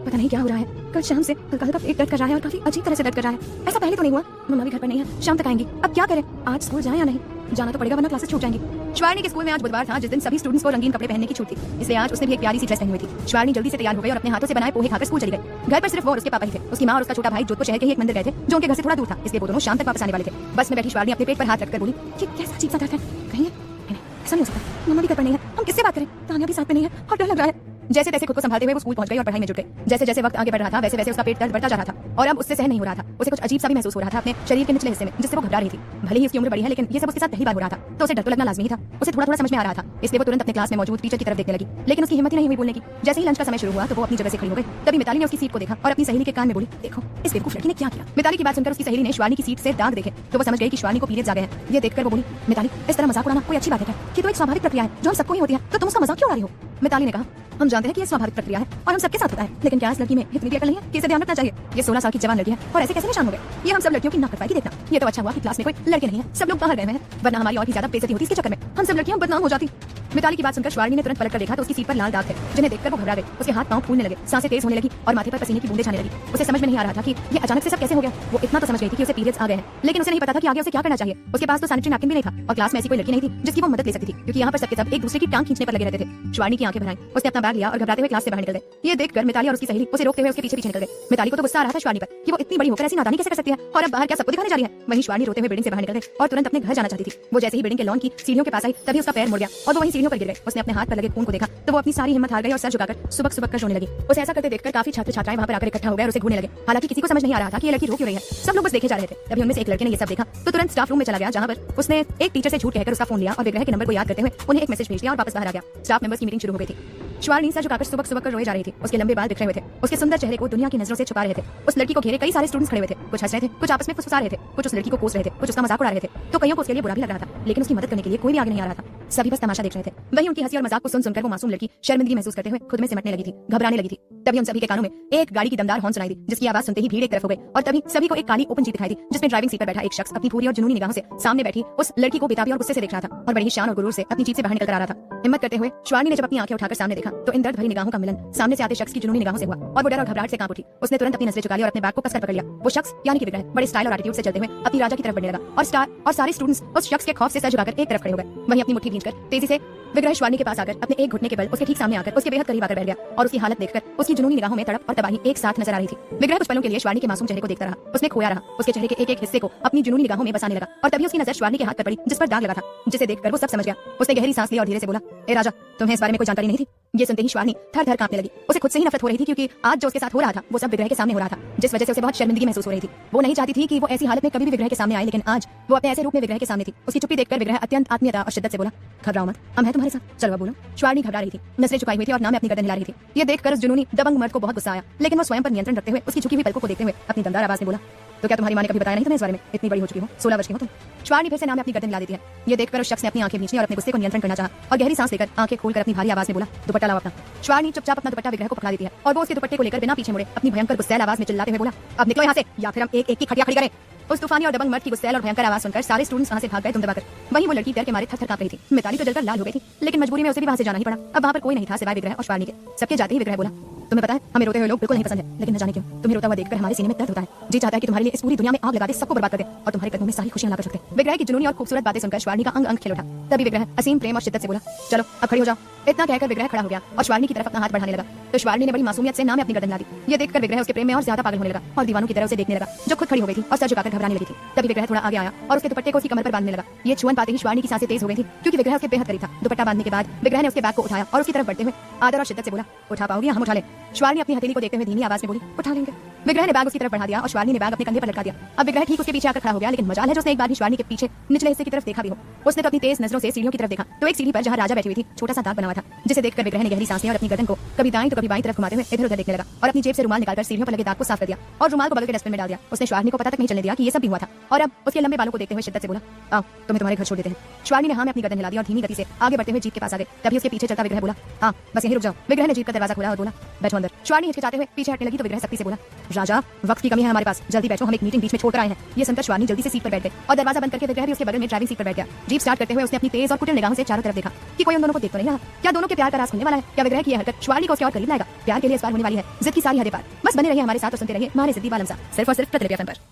पता नहीं क्या हो रहा है, कल शाम से हल्का हल्का पेट दर्द कर रहा है और काफी अजीब तरह से दर्द कर रहा है, ऐसा पहले तो नहीं हुआ। मम्मा भी घर पर नहीं है, शाम तक आएंगी, अब क्या करें, आज स्कूल जाए या नहीं? जाना तो पड़ेगा वरना क्लासेस छूट जाएंगी। श्वारनी के स्कूल में आज बुधवार था जिस दिन सभी स्टूडेंट्स को रंगीन कपड़े पहनने की छूट थी, इसलिए आज उसने भी एक प्यारी सी ड्रेस पहनी हुई थी। श्वारनी जल्दी से तैयार हो गई और अपने हाथों से बनाए पोहे खाकर स्कूल चली गई। घर पर सिर्फ वो और उसके पापा ही थे। उसकी माँ और उसका छोटा भाई जोधपुर शहर के ही एक मंदिर गए थे जो उनके घर से थोड़ा दूर था, इसलिए वो दोनों शाम तक वापस आने वाले थे। बस में बैठी श्वारनी अपने पेट पर हाथ रखकर बोली, ये कैसा अजीब सा दर्द है, कहीं ऐसा नहीं हो सकता, मम्मा भी घर पर नहीं है, हम किससे बात करें, तानिया भी साथ में नहीं है और डर लग रहा है। जैसे तैसे खुद को संभालते हुए वो स्कूल पहुंच गई और पढ़ाई में जुट गई। जैसे जैसे वक्त आगे बढ़ रहा था वैसे वैसे उसका पेट दर्द बढ़ता जा रहा था और अब उससे सहन नहीं हो रहा था। उसे कुछ अजीब सा भी महसूस हो रहा था अपने शरीर के निचले हिस्से में, जिससे वो घबरा रही थी। भले ही उसकी उम्र बड़ी है लेकिन ये सब उसके साथ पहली बार हो रहा था, तो उसे डर तो लगना लाजमी था। उसे थोड़ा थोड़ा समझ में आ रहा था, इसलिए वो तुरंत अपने क्लास में मौजूद टीचर की तरफ देखने लगी, लेकिन उसकी हिम्मत ही नहीं हुई बोलने की। जैसे ही लंच का समय शुरू हुआ तो वो अपनी जगह से खड़ी हो गई। तभी मिताली ने उसकी सीट को देखा और अपनी सहेली के कान में बोली, देखो इस बेवकूफ लड़की ने क्या किया। मिताली की बात सुनकर उसकी सहेली ने श्वारनी की सीट से दाग देखे तो वो समझ गई कि श्वारनी को पीरियड्स आ गए हैं। ये देखकर वो बोली, मिताली इस तरह मजाक उड़ाना कोई अच्छी बात है क्या? ये तो एक स्वाभाविक प्रक्रिया है जो हम सबको ही होती है, तो तुम उसका मजाक क्यों उड़ा रही हो? मिताली ने कहा, हम जानते हैं कि ये स्वाभाविक प्रक्रिया है और हम सबके साथ होता है, लेकिन क्या इस लड़की में इतनी भी अकल नहीं है कि इसे ध्यान रखना चाहिए? ये 16 साल की जवान लड़की है और ऐसे कैसे निशान हो गए? ये हम सब लड़कियों की ना कर पाएगी देखना। ये तो अच्छा हुआ कि क्लास में कोई लड़के नहीं है, सब लोग बाहर गए हैं, वरना हमारी और भी ज्यादा बेइज्जती होती इसके चक्कर में, हम सब लड़कियां बदनाम हो जाती। मिताली की बात सुनकर श्वारनी ने तुरंत पलट कर देखा तो उसकी सीट पर लाल दाग थे, जिन्हें देखकर वो घबरा गई। उसके हाथ पांव फूलने लगे, सांसें तेज होने लगी और माथे पर पसीने की बूंदें जाने लगी। उसे समझ में नहीं आ रहा था कि ये अचानक से सब कैसे हो गया। वो इतना तो समझ गई थी कि उसे पीरियड्स आ गए हैं, लेकिन उसे नहीं पता था कि आगे उसे क्या करना चाहिए। उसके पास तो सैनिटरी नैपकिन भी नहीं था और क्लास में ऐसी कोई लड़की नहीं थी जिसकी वो मदद ले सकती थी, क्योंकि यहाँ पर सबके सब एक दूसरे की टांग खींचने पर लगे रहते थे। श्वारनी की आंखें भर आईं, उसने अपना बैग लिया और घबराते हुए क्लास से बाहर निकल गई। ये देखकर मिताली और उसकी सहेली उसे रोकते हुए उसके पीछे पीछे निकल गई। मिताली को तो गुस्सा आ रहा था श्वारनी पर कि वो इतनी बड़ी होकर ऐसी नादानी कैसे कर सकती है और अब बाहर क्या सबको दिखाने जा रही है। वहीं श्वारनी रोते हुए बिल्डिंग से बाहर निकल गई और तुरंत अपने घर जाना चाहती थी। वो जैसे ही बिल्डिंग के लॉन की सीढ़ियों के पास आई तभी उसका पैर मुड़ गया और वो वहीं सीढ़ियों पर गिर गई। उसने अपने हाथ पर लगे खून को देखा तो वो अपनी सारी हिम्मत हार गई और सर झुकाकर सुबक सुबक कर रोने लगी। उसे ऐसा करते देखकर काफी छात्र छात्राएं वहां पर आकर इकट्ठा हो गए और उसे घूरने लगे। हालांकि किसी को समझ नहीं आ रहा था कि ये लड़की रो क्यों रही है, सब लोग बस देखे जा रहे थे। तभी उनमें से एक लड़के ने ये सब देखा तो तुरंत स्टाफ रूम में चला गया, जहां पर उसने एक टीचर से झूठ कहकर उसका फोन लिया और विग्रह के नंबर को याद करते हुए उन्हें एक मैसेज भेज दिया और वापस बाहर आ गया। स्टाफ मेंबर्स की मीटिंग शुरू हो गई थी। श्वारनी सर झुकाकर सुबक सुबक कर रोए जा रही थी। उसके लंबे बाल बिखरे हुए थे, उसके सुंदर चेहरे को दुनिया की नजरों से छुपा रहे थे। उस लड़की को घेरे कई सारे स्टूडेंट्स खड़े हुए थे, कुछ हंस रहे थे, कुछ आपस में फुसफुसा रहे थे, कुछ उस लड़की को कोस रहे थे, कुछ उसका मजाक उड़ा रहे थे, तो कईयों को उसके लिए बुरा भी लग रहा था, लेकिन उसकी मदद करने के लिए कोई भी आगे नहीं आ रहा था। सभी बस तमाशा देख रहे थे। वहीं उनकी हंसी और मजाक को सुनकर वो मासूम लड़की शर्मिंदगी महसूस करते हुए खुद में सिमटने लगी थी, घबराने लगी थी। तभी उन सभी के कानों में एक गाड़ी की दमदार हॉर्न सुनाई दी, जिसकी आवाज सुनते ही भीड़ एक तरफ हो गई और तभी सभी को एक काली ओपन जीप दिखाई दी, जिसमें ड्राइविंग सीट पर बैठा एक शख्स अपनी पूरी और जुनूनी निगाहों से सामने बैठी उस लड़की को बेताबी और गुस्से से देख रहा था और बड़ी ही शान और गुरूर से अपनी जीप से बाहर निकल कर आ रहा था। हिम्मत करते हुए शिवानी ने जब अपनी आंखें उठाकर सामने देखा तो इन दर्द भरी निगाहों का मिलन सामने से आते शख्स की जुनूनी निगाहों से हुआ और वो डर और घबराहट से कांप उठी। उसने तुरंत अपनी नजरें झुका ली और अपने बैग को कसकर पकड़ लिया। वो शख्स यानी कि विग्रह बड़े स्टाइल और एटीट्यूड से चलते हुए अपनी राजा की तरफ बढ़ने लगा और स्टार और सारे स्टूडेंट्स उस शख्स के खौफ से सर झुकाकर एक तरफ खड़े हो गए। वहीं अपनी मुट्ठी भींचकर तेजी से विग्रह शिवानी के पास आकर अपने एक घुटने के बल उसके ठीक सामने आकर उसके बेहद करीब आकर बैठ गया और उसकी हालत देखकर उसकी जुनूनी निगाहों में तड़प और तबाही एक साथ नजर आ रही थी। विग्रह कुछ पलों के लिए शिवानी के मासूम चेहरे को देखता रहा, उसने खोया रहा, उसके चेहरे के एक एक हिस्से को अपनी जुनूनी निगाहों में बसाने लगा और तभी उसकी नजर शिवानी के हाथ पर पड़ी जिस पर दाग लगा था, जिसे देखकर वो सब समझ गया। उसने गहरी सांस ली और धीरे से बोला, ए राजा, तुम्हें इस बारे में कोई जानकारी नहीं थी? ये सुनते ही शिवानी थर थर कांपने लगी। उसे खुद से ही नफरत हो रही थी क्योंकि आज जो उसके साथ हो रहा था वो सब विग्रह के सामने हो रहा था, जिस वजह से उसे बहुत शर्मिंदगी महसूस हो रही थी। वो नहीं चाहती थी कि वो ऐसी हालत में कभी भी विग्रह के सामने आए, लेकिन आज वो अपने ऐसे रूप में विग्रह के सामने थी। उसकी चुप्पी देखकर विग्रह अत्यंत आत्मीयता और शिद्दत से बोला, घबराओ मत, हम हैं तुम्हारे साथ, चलो अब बोलो। शिवानी घबरा रही थी, नजरें झुकाई हुई थी और नाम में अपनी गर्दन हिला रही थी। ये देखकर उस जुनूनी दबंग मर्द को बहुत गुस्सा आया, लेकिन वो स्वयं पर नियंत्रण रखते हुए उसकी झुकी हुई पलकों को देखते हुए अपनी दमदार आवाज में बोला, तो क्या तुम्हारी मां ने कभी बताया नहीं तुम्हें इस बारे में? इतनी बड़ी हो चुकी हो, 16 वर्ष की हो तुम। शिवानी फिर से नाम में अपनी गर्दन हिला देती है। ये देखकर उस शख्स ने अपनी आंखें भींची और अपने गुस्से को नियंत्रण करना चाहा और गहरी सांस लेकर आंखें खोलकर अपनी भारी आवाज में बोला, दुपट्टा लाओ अपना। शिवानी चुपचाप अपना दुपट्टा विग्रह को पकड़ा देती है और वो उसके दुपट्टे को लेकर बिना पीछे मुड़े अपनी भयंकर गुस्सैल आवाज में चिल्लाते हुए बोला, अब निकलो यहाँ से या फिर हम एक एक की खटिया खड़ी करें। उस तूफानी और दबंग मर्द की गुस्सैल और भयंकर आवाज सुनकर सारे स्टूडेंट्स वहां से भाग गए दुम दबाकर। वहीं वो लड़की डर के मारे थर थर कांप रही थी। मिताली तो जलकर लाल हो गई थी, लेकिन मजबूरी में उसे भी वहां से जाना ही पड़ा। अब वहां पर कोई नहीं था सिवाय विग्रह और शिवानी के। सबके जाते ही विग्रह बोला, तुम्हें पता है हमें रोते हुए लोग बिल्कुल नहीं पसंद है, लेकिन न जाने क्यों तुम्हें रोता हुआ देखकर हमारे सीने में दर्द होता है। जी चाहता है कि तुम्हारे लिए इस पूरी दुनिया में आग लगा दे, सबको बर्बाद कर दे और तुम्हारे कदमों में सारी खुशियां ला कर सकते। विग्रह की जुनूनी और खूबसूरत बातें सुनकर शिवानी का अंग अंग खिल उठा। तभी विग्रह असीम प्रेम और शिद्दत से बोला, चलो अब खड़ी हो जाओ। इतना कहकर विग्रह खड़ा हो गया और शिवानी की तरफ अपना हाथ बढ़ाने लगा, तो शिवानी ने बड़ी मासूमियत से नाम अपनी गर्दन ला दी। ये देखकर विग्रह उसके प्रेम में और ज्यादा पागल होने लगा और दीवानों की तरह उसे देखने लगा, जो खुद खड़ी हो गई थी और सर झुकाकर घबराने लगी थी। तभी विग्रह थोड़ा आगे आया और उसके दुपट्टे को उसकी कमर पर बांधने लगा। ये छुअन पाते ही शिवानी की सांसें तेज हो गई थी, क्योंकि विग्रह उसके बेहद करीब था। दुपट्टा बांधने के बाद विग्रह ने उसके बैग को उठाया और उसकी तरफ बढ़ते हुए आदर और शिद्दत से बोला, उठा पाओगे? हम उठा ले। शिवानी अपनी हथेली को देखते हुए धीमी आवाज में बोली, उठा लेंगे। विग्रह ने बैग उसकी तरफ बढ़ा दिया और शिवानी ने बैग अपने कंधे पर लटका दिया। अब विग्रह ठीक उसके पीछे आकर खड़ा हो गया, लेकिन मजाल है जो उसने एक बार भी शिवानी के पीछे निचले हिस्से की तरफ देखा भी हो। उसने तो अपनी तेज नजरों से सीढ़ियों की तरफ देखा तो एक सीढ़ी पर जहां राजा बैठी हुई थी छोटा सा दाग बना हुआ था, जिसे देखकर विग्रह ने गहरी सांस ली और अपनी गर्दन को कभी दाईं तो कभी बाईं तरफ घुमाते हुए इधर उधर देखने लगा और अपनी जेब से रुमाल निकालकर सीढ़ियों पर लगे दाग को साफ कर दिया और रुमाल को बगल के डस्टबिन में डाल दिया। उसने शिवानी को पता तक नहीं चलने दिया कि ये सब भी हुआ था और अब उसके लंबे बालों को देखते हुए शिद्दत से बोला, आओ तुम्हें तुम्हारे घर छोड़ देते हैं। शिवानी ने हाँ में अपनी गर्दन हिला दी और धीमी गति से आगे बढ़ते हुए जीप के पास आ गए। तभी उसके पीछे चलता विग्रह बोला, हाँ बस यहीं रुक जाओ। विग्रह ने जीप का दरवाजा खोला और बोला, बैठो अंदर। शिवानी हिचकिचाते हुए पीछे हटने लगी तो विग्रह सख्ती से बोला, राजा वक्त की कमी है हमारे पास, जल्दी बैठो, हम एक मीटिंग बीच में छोड़कर आए हैं। ये सुनकर शिवानी जल्दी से सीट पर बैठ गई और दरवाजा बंद करके विग्रह भी उसके बगल में ड्राइविंग सीट पर बैठ गया। जीप स्टार्ट करते हुए उसने अपनी तेज और कुटिल निगाहों से चारों तरफ देखा कि कोई उन दोनों को देख तो नहीं रहा। क्या दोनों के प्यार का राज खुलने वाला है? क्या विग्रह की यह हरकत शिवानी को उसके और करीब लाएगा? प्यार के लिए इस बार होने वाली है जिद की सारी हदें पार। बस बने रहिए हमारे साथ और सुनते रहिए माने जिद्दी वालम सा, सिर्फ और सिर्फ प्रतिलिपि FM पर।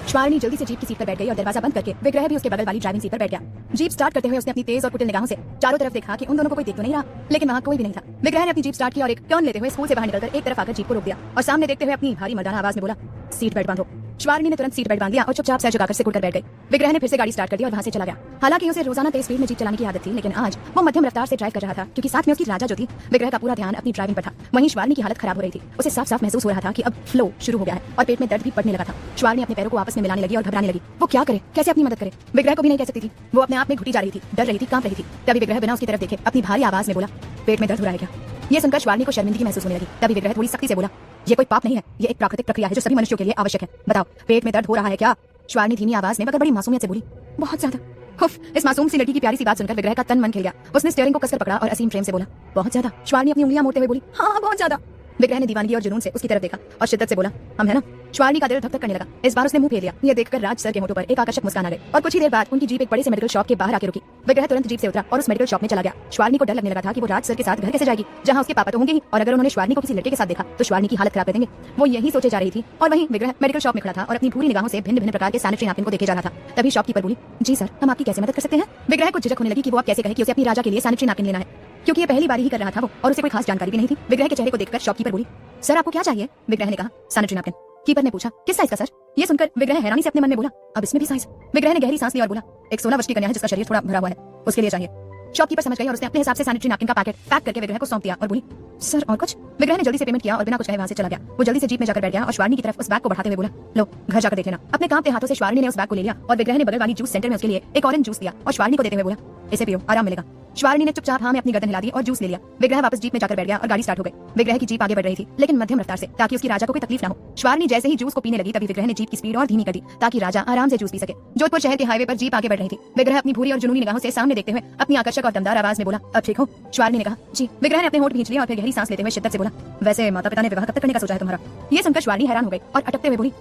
शिवानी जल्दी से जीप की सीट पर बैठ गई और दरवाजा बंद करके विग्रह भी उसके बगल वाली ड्राइविंग सीट पर बैठ गया। जीप स्टार्ट करते हुए उसने अपनी तेज और कुटिल निगाहों से चारों तरफ देखा कि उन दोनों को कोई देख तो नहीं रहा, लेकिन वहां कोई भी नहीं था। विग्रह ने अपनी जीप स्टार्ट की और एक टर्न लेते हुए स्कूल से बाहर निकलकर एक तरफ आकर जीप को रोक दिया और सामने देखते हुए अपनी भारी मर्दाना आवाज में बोला, सीट बेल्ट बांधो। शिवानी ने तुरंत सीट बेल्ट बांध लिया और चुपचाप सर झुकाकर सिकुड़ कर बैठ गई। विग्रह ने फिर से गाड़ी स्टार्ट कर दी और वहां से चला गया। हालांकि उसे रोजाना तेज स्पीड में जीप चलाने की आदत थी, लेकिन आज वो मध्यम रफ्तार से ड्राइव कर रहा था क्योंकि साथ में उसकी राजा जो थी। विग्रह का पूरा ध्यान अपनी ड्राइविंग पर था। वहीं शिवानी की हालत खराब हो रही थी। उसे साफ साफ महसूस हो रहा था कि अब फ्लो शुरू हो गया है और पेट में दर्द भी बढ़ने लगा था। शिवानी अपने पैरों को आपस में मिलाने लगी और घबराने लगी। वो क्या करे, कैसे अपनी मदद करे? विग्रह को भी नहीं कह सकती थी। वो अपने आप में घुटी जा रही थी, डर रही थी, कांप रही थी। तभी विग्रह बिना उसकी तरफ देखे अपनी भारी आवाज में बोला, पेट में दर्द हो रहा है क्या? ये सुनकर शिवानी को शर्मिंदगी महसूस होने लगी। तभी विग्रह थोड़ी सख्ती से बोला, ये कोई पाप नहीं है, ये एक प्राकृतिक प्रक्रिया है जो सभी मनुष्यों के लिए आवश्यक है। बताओ पेट में दर्द हो रहा है क्या? शिवानी धीमी आवाज में मगर बड़ी मासूमियत से बोली, बहुत ज्यादा। उफ, इस मासूम सी लड़की की प्यारी सी बात सुनकर विग्रह का तन मन खिल गया। उसने स्टीयरिंग को कसकर पकड़ा और असीम प्रेम से बोला, बहुत ज्यादा। शिवानी अपनी उंगलियां मोड़ते हुए बोली, हाँ बहुत ज्यादा। विग्रह ने दीवानगी और जुनून से उसकी तरफ देखा और शिद्दत से बोला, हम है ना। शिवानी का दिल धक धक करने लगा। इस बार उसने मुंह फेर लिया। ये देखकर राज सर के होठों पर एक आकर्षक मुस्कान आ गई और कुछ ही देर बाद उनकी जीप एक बड़े से मेडिकल शॉप के बाहर आके रुकी। विग्रह तुरंत जीप से उतरा और उस मेडिकल शॉप में चला गया। शिवानी को डर लगने लगा था कि वो राज सर के साथ घर कैसे जाएगी, जहां उसके पापा तो होंगे ही, और अगर उन्होंने शिवानी को किसी लड़के के साथ देखा तो शिवानी की हालत खराब कर देंगे। वो यही सोचे जा रही थी और वहीं विग्रह मेडिकल शॉप में खड़ा था और अपनी पूरी निगाहों से भिन्न भिन्न प्रकार के सैनिटरी नैपकिन को देखे जा रहा था। तभी शॉपकीपर बोली, जी सर, हम आपकी कैसे मदद कर सकते हैं? विग्रह को झिझक होने लगी कि वो अब कैसे कहे कि उसे अपनी राजा के लिए सैनिटरी नैपकिन लेना है, क्योंकि ये पहली बार ही कर रहा था वो और उसे कोई खास जानकारी भी नहीं थी। विग्रह के चेहरे को देखकर शॉपकीपर बोली, सर आपको क्या चाहिए? विग्रह ने कहा, सैनिटरी नैपकिन। कीपर ने पूछा, किस साइज का सर? ये सुनकर विग्रह हैरानी से अपने मन में बोला, अब इसमें भी साइज? विग्रह ने गहरी सांस ली और बोला, एक 16 वर्ष की कन्या है जिसका शरीर थोड़ा भरा हुआ है, उसके लिए चाहिए। शॉपकीपर समझ गई और उसने अपने हिसाब से सैनिटरी नैपकिन का पैकेट पैक करके विग्रह को सौंप दिया और बोली, सर और कुछ? विग्रह ने जल्दी से पेमेंट किया और बिना कुछ कहे वहां से चला गया। वो जल्दी से जीप में जाकर बैठ गया और शिवानी की तरफ उस बैग को बढ़ाते हुए बोला, लो घर जाकर देख लेना। अपने कांपते हाथों से शिवानी ने उस बैग को ले लिया और विग्रह ने बगल वाली जूस सेंटर में उसके लिए एक ऑरेंज जूस दिया और शिवानी को देते हुए बोला, इसे पियो, आराम मिलेगा। श्वारनी ने चुपचाप हाँ में अपनी गर्दन हिला दी और जूस ले लिया। विग्रह वापस जीप में जाकर बैठ गया और गाड़ी स्टार्ट हो गई। विग्रह की जीप आगे बढ़ रही थी, लेकिन मध्यम रफ्तार से, ताकि उसकी राजा को कोई तकलीफ ना हो। श्वारनी जैसे ही जूस को पीने लगी तभी विग्रह ने जीप की स्पीड और धीमी कर दी, ताकि राजा आराम से जूस पी सके। जोधपुर शहर के हाईवे पर जीप आगे बढ़ रही थी। विग्रह अपनी भूरी और जुनूनी निगाहों से सामने देखते हुए अपनी आकर्षक और दमदार आवाज में बोला, अब ठीक हो? श्वारनी ने कहा, जी। विग्रह ने अपने होंठ भींच लिया और फिर गहरी सांस लेते हुए शिद्दत से बोला, वैसे माता पिता ने विवाह कब तक करने का सोचा है तुम्हारा? ये सुनकर श्वारनी हैरान हो गई और अटकते हुए बोली,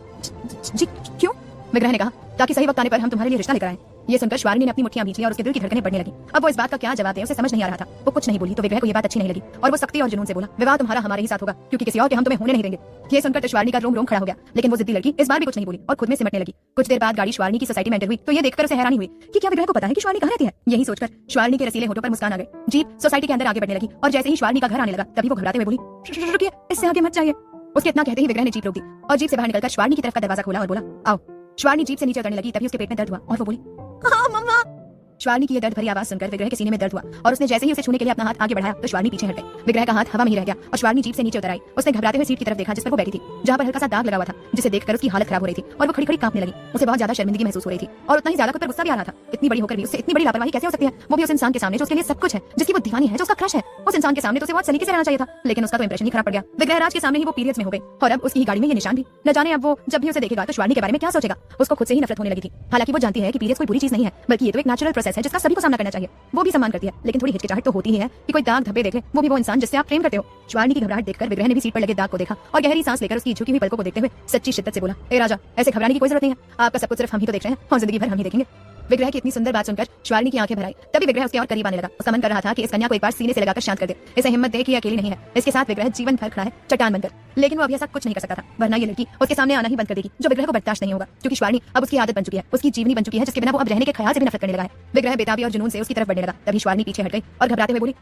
जी क्यों? विग्रह ने कहा, ताकि सही वक्त आने पर हम तुम्हारे लिए रिश्ता लेकर आए। ये सुनकर श्वारनी ने अपनी मुट्ठियां भींच ली और उसके दिल की धड़कनें बढ़ने लगी। अब वो इस बात का क्या जवाब दे उसे समझ नहीं आ रहा था। वो कुछ नहीं बोली तो विग्रह को ये बात अच्छी नहीं लगी और वो सख्ती और जुनून से बोला, विवाह तुम्हारा हमारे ही साथ होगा, क्योंकि किसी और के हम तुम्हें होने नहीं देंगे। ये सुनकर तो श्वारनी का रोम रोम खड़ा हो गया, लेकिन वो जिद्दी लड़की इस बार भी कुछ नहीं बोली और खुद में सिमटने लगी। कुछ देर बाद गाड़ी श्वारनी की सोसाइटी में एंटर हुई तो ये देखकर उसे हैरानी हुई कि क्या विग्रह को पता है कि श्वारनी कहाँ रहती है। यही सोचकर श्वारनी के रसीले होठों पर मुस्कान आ गई। जीप सोसाइटी के अंदर आगे बढ़ने लगी और जैसे ही श्वारनी का घर आने लगा तभी वो घबराते हुए बोली, रुकिए, इससे आगे मत जाइए। उसके इतना कहते ही विग्रह ने जीप रोक दी और जीप से बाहर निकलकर श्वारनी की तरफ का दरवाजा खोला और बोला, आओ। श्वारनी जीप से नीचे उतरने लगी तभी उसके पेट में दर्द हुआ और वो बोली, हाँ मम्मा। श्वारनी की यह दर्द भरी आवाज सुनकर विग्रह के सीने में दर्द हुआ और उसने जैसे ही उसे छूने के लिए अपना हाथ आगे बढ़ाया तो श्वारनी पीछे हट गई। विग्रह का हाथ हवा में ही रह गया और श्वारनी जीप से नीचे उतर आई। उसने घबराते हुए सीट की तरफ देखा जिस पर वो बैठी थी, जहां पर हल्का सा दाग लगा हुआ था, जिसे देखकर उसकी हालत खराब हो रही थी और वो खड़ी खड़ी कांपने लगी। उसे बहुत ज्यादा शर्मिंदगी महसूस हो रही थी और उतना ही ज्यादा खुद पर गुस्सा भी आ रहा था। इतनी बड़ी होकर भी उससे इतनी बड़ी लापरवाही कैसे हो सकती है? वो भी उस इंसान के सामने जो उसके लिए सब कुछ है, जिसकी वो दीवानी है, जो उसका क्रश है। उस इंसान के सामने तो उसे बहुत सलीके से रहना चाहिए था, लेकिन उसका तो इंप्रेशन ही खराब पड़ गया। विग्रह राज के सामने ही वो पीरियड्स में हो गई और अब उसकी गाड़ी में ये निशान भी। न जाने अब वो जब भी उसे देखेगा तो श्वारनी के बारे में क्या सोचेगा। उसको खुद से ही नफरत होने लगी थी। हालांकि वो जानती है कि पीरियड्स कोई बुरी चीज नहीं है, बल्कि ये तो एक नेचुरल प्रोसेस है जिसका सभी को सामना करना चाहिए। वो भी सम्मान करती है, लेकिन थोड़ी हिचकिचाहट तो होती ही है कि कोई दाग धब्बे देखे, वो भी वो इंसान जिससे आप प्रेम करते हो। श्वारनी की घबराहट देखकर विग्रह ने भी सीट पर लगे दाग को देखा और गहरी सांस लेकर उसकी झुकी हुई पलकों को देखते हुए सच्ची शिद्दत से बोला, ए राजा, ऐसे घबराने की कोई जरूरत नहीं है। आपका सब कुछ सिर्फ हम ही तो देख रहे हैं और जिंदगी भर हम ही देखेंगे। विग्रह की इतनी सुंदर बात सुनकर श्वारनी की आंखें भर आई। तभी विग्रह उसके और करीब आने लगा। उसका मन कर रहा था कि इस कन्या को एक बार सीने से लगाकर शांत कर दे, इसे हिम्मत दे कि ये अकेली नहीं है। इसके साथ विग्रह जीवन भर खड़ा है, चट्टान बनकर। लेकिन वो अभी ऐसा कुछ नहीं कर सकता था, वरना ये लड़की उसके सामने आना ही बंद कर देगी, जो विग्रह को बर्दाश्त नहीं होगा, क्योंकि श्वारनी अब उसकी आदत बन चुकी है, उसकी जीवनी बन चुकी है, जिसके बिना वो अब रहने के ख्याल से भी नफरत करने लगा है। विग्रह बेताबी और जुनून से उसकी तरफ बढ़ने लगा। तभी श्वारनी पीछे हट गई और घबराते हुए बोली,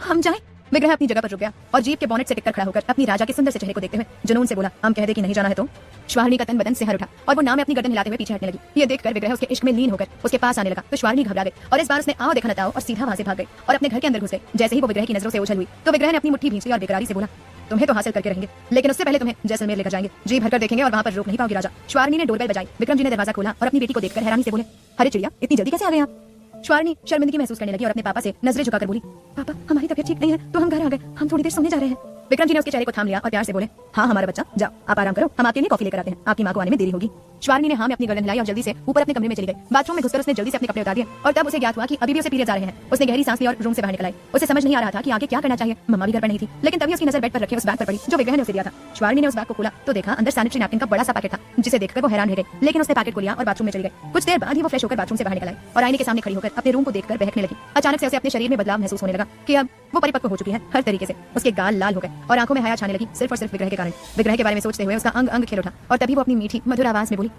हम जाएं? विग्रह अपनी जगह पर रुक गया और जीप के बोनेट से टिककर खड़ा होकर अपनी राजा के सुंदर से चेहरे को देखते हुए जुनून से बोला, हम कह दे कि नहीं जाना है तो? श्वारनी का तन बदन से हर उठा और वो नाम में अपनी गर्दन हिलाते हुए पीछे हटने लगी। ये देखकर विग्रह उसके इश्क में लीन होकर उसके पास आने लगा तो श्वारनी घबरा गई और इस बार उसने आओ देखा न ताओ और सीधा वहां से भाग गई और अपने घर के अंदर घुस गई। जैसे ही वो विग्रह की नजरों से ओझल हुई तो विग्रह ने अपनी मुट्ठी भींच ली और बेकरारी से बोला, तुम्हें तो हासिल करके रहेंगे, लेकिन उससे पहले तुम्हें जैसलमेर लेकर जाएंगे। जी भरकर देखेंगे और वहां पर रोक नहीं पाओगे राजा। श्वारनी ने डोरबेल बजाई। विक्रम जी ने दरवाजा खोला और अपनी बेटी को देखकर हैरानी से बोले, अरे चिड़िया, इतनी जल्दी कैसे आ गए आप? श्वारनी शर्मिंदगी महसूस करने लगी और अपने पापा से नजरें झुकाकर बोली, पापा हमारी तबीयत ठीक नहीं है तो हम घर आ गए, हम थोड़ी देर सोने जा रहे हैं। विक्रम जी ने उसके चेहरे को थाम लिया और प्यार से बोले, हाँ हमारा बच्चा, जाओ आप आराम करो, हम आपके लिए कॉफी लेकर आते हैं, आपकी माँ को आने में देरी होगी। श्वारनी ने हाँ में अपनी गर्दन हिलाई और जल्दी से ऊपर अपने कमरे में चली गई। बाथरूम में घुसकर उसने जल्दी से अपने कपड़े उतार दिए और तब उसे ज्ञात हुआ कि अभी भी उसे पीरियड्स आ रहे हैं। उसने गहरी सांस ली और रूम से बाहर निकल आई। उसे समझ नहीं आ रहा था कि आगे क्या करना चाहिए। मम्मा भी घर पर नहीं थी, लेकिन तभी उसकी नजर बेड पर रखे उस बैग पर पड़ी जो विग्रह ने उसे दिया था। श्वारनी ने उस बैग को खोला तो देखा अंदर सैनिटरी नैपकिन का बड़ा सा पैकेट था, जिसे देखकर वो हैरान रह गई। लेकिन उसने पैकेट को लिया और बाथरूम में चली गई। कुछ देर बाद ही वो फ्रेश होकर बाथरूम से बाहर निकल आई और आईने के सामने खड़ी होकर अपने रूम को देखकर बहकने लगी। अचानक से उसे अपने शरीर में बदलाव महसूस होने लगा कि अब वो परिपक्व हो चुकी है हर तरीके से। उसके गाल लाल हो गए और आंखों में हया छाने लगी, सिर्फ और सिर्फ विग्रह के कारण। विग्रह के बारे में सोचते हुए उसका अंग अंग खिल उठा और तभी वो अपनी मीठी मधुर आवाज में बोली,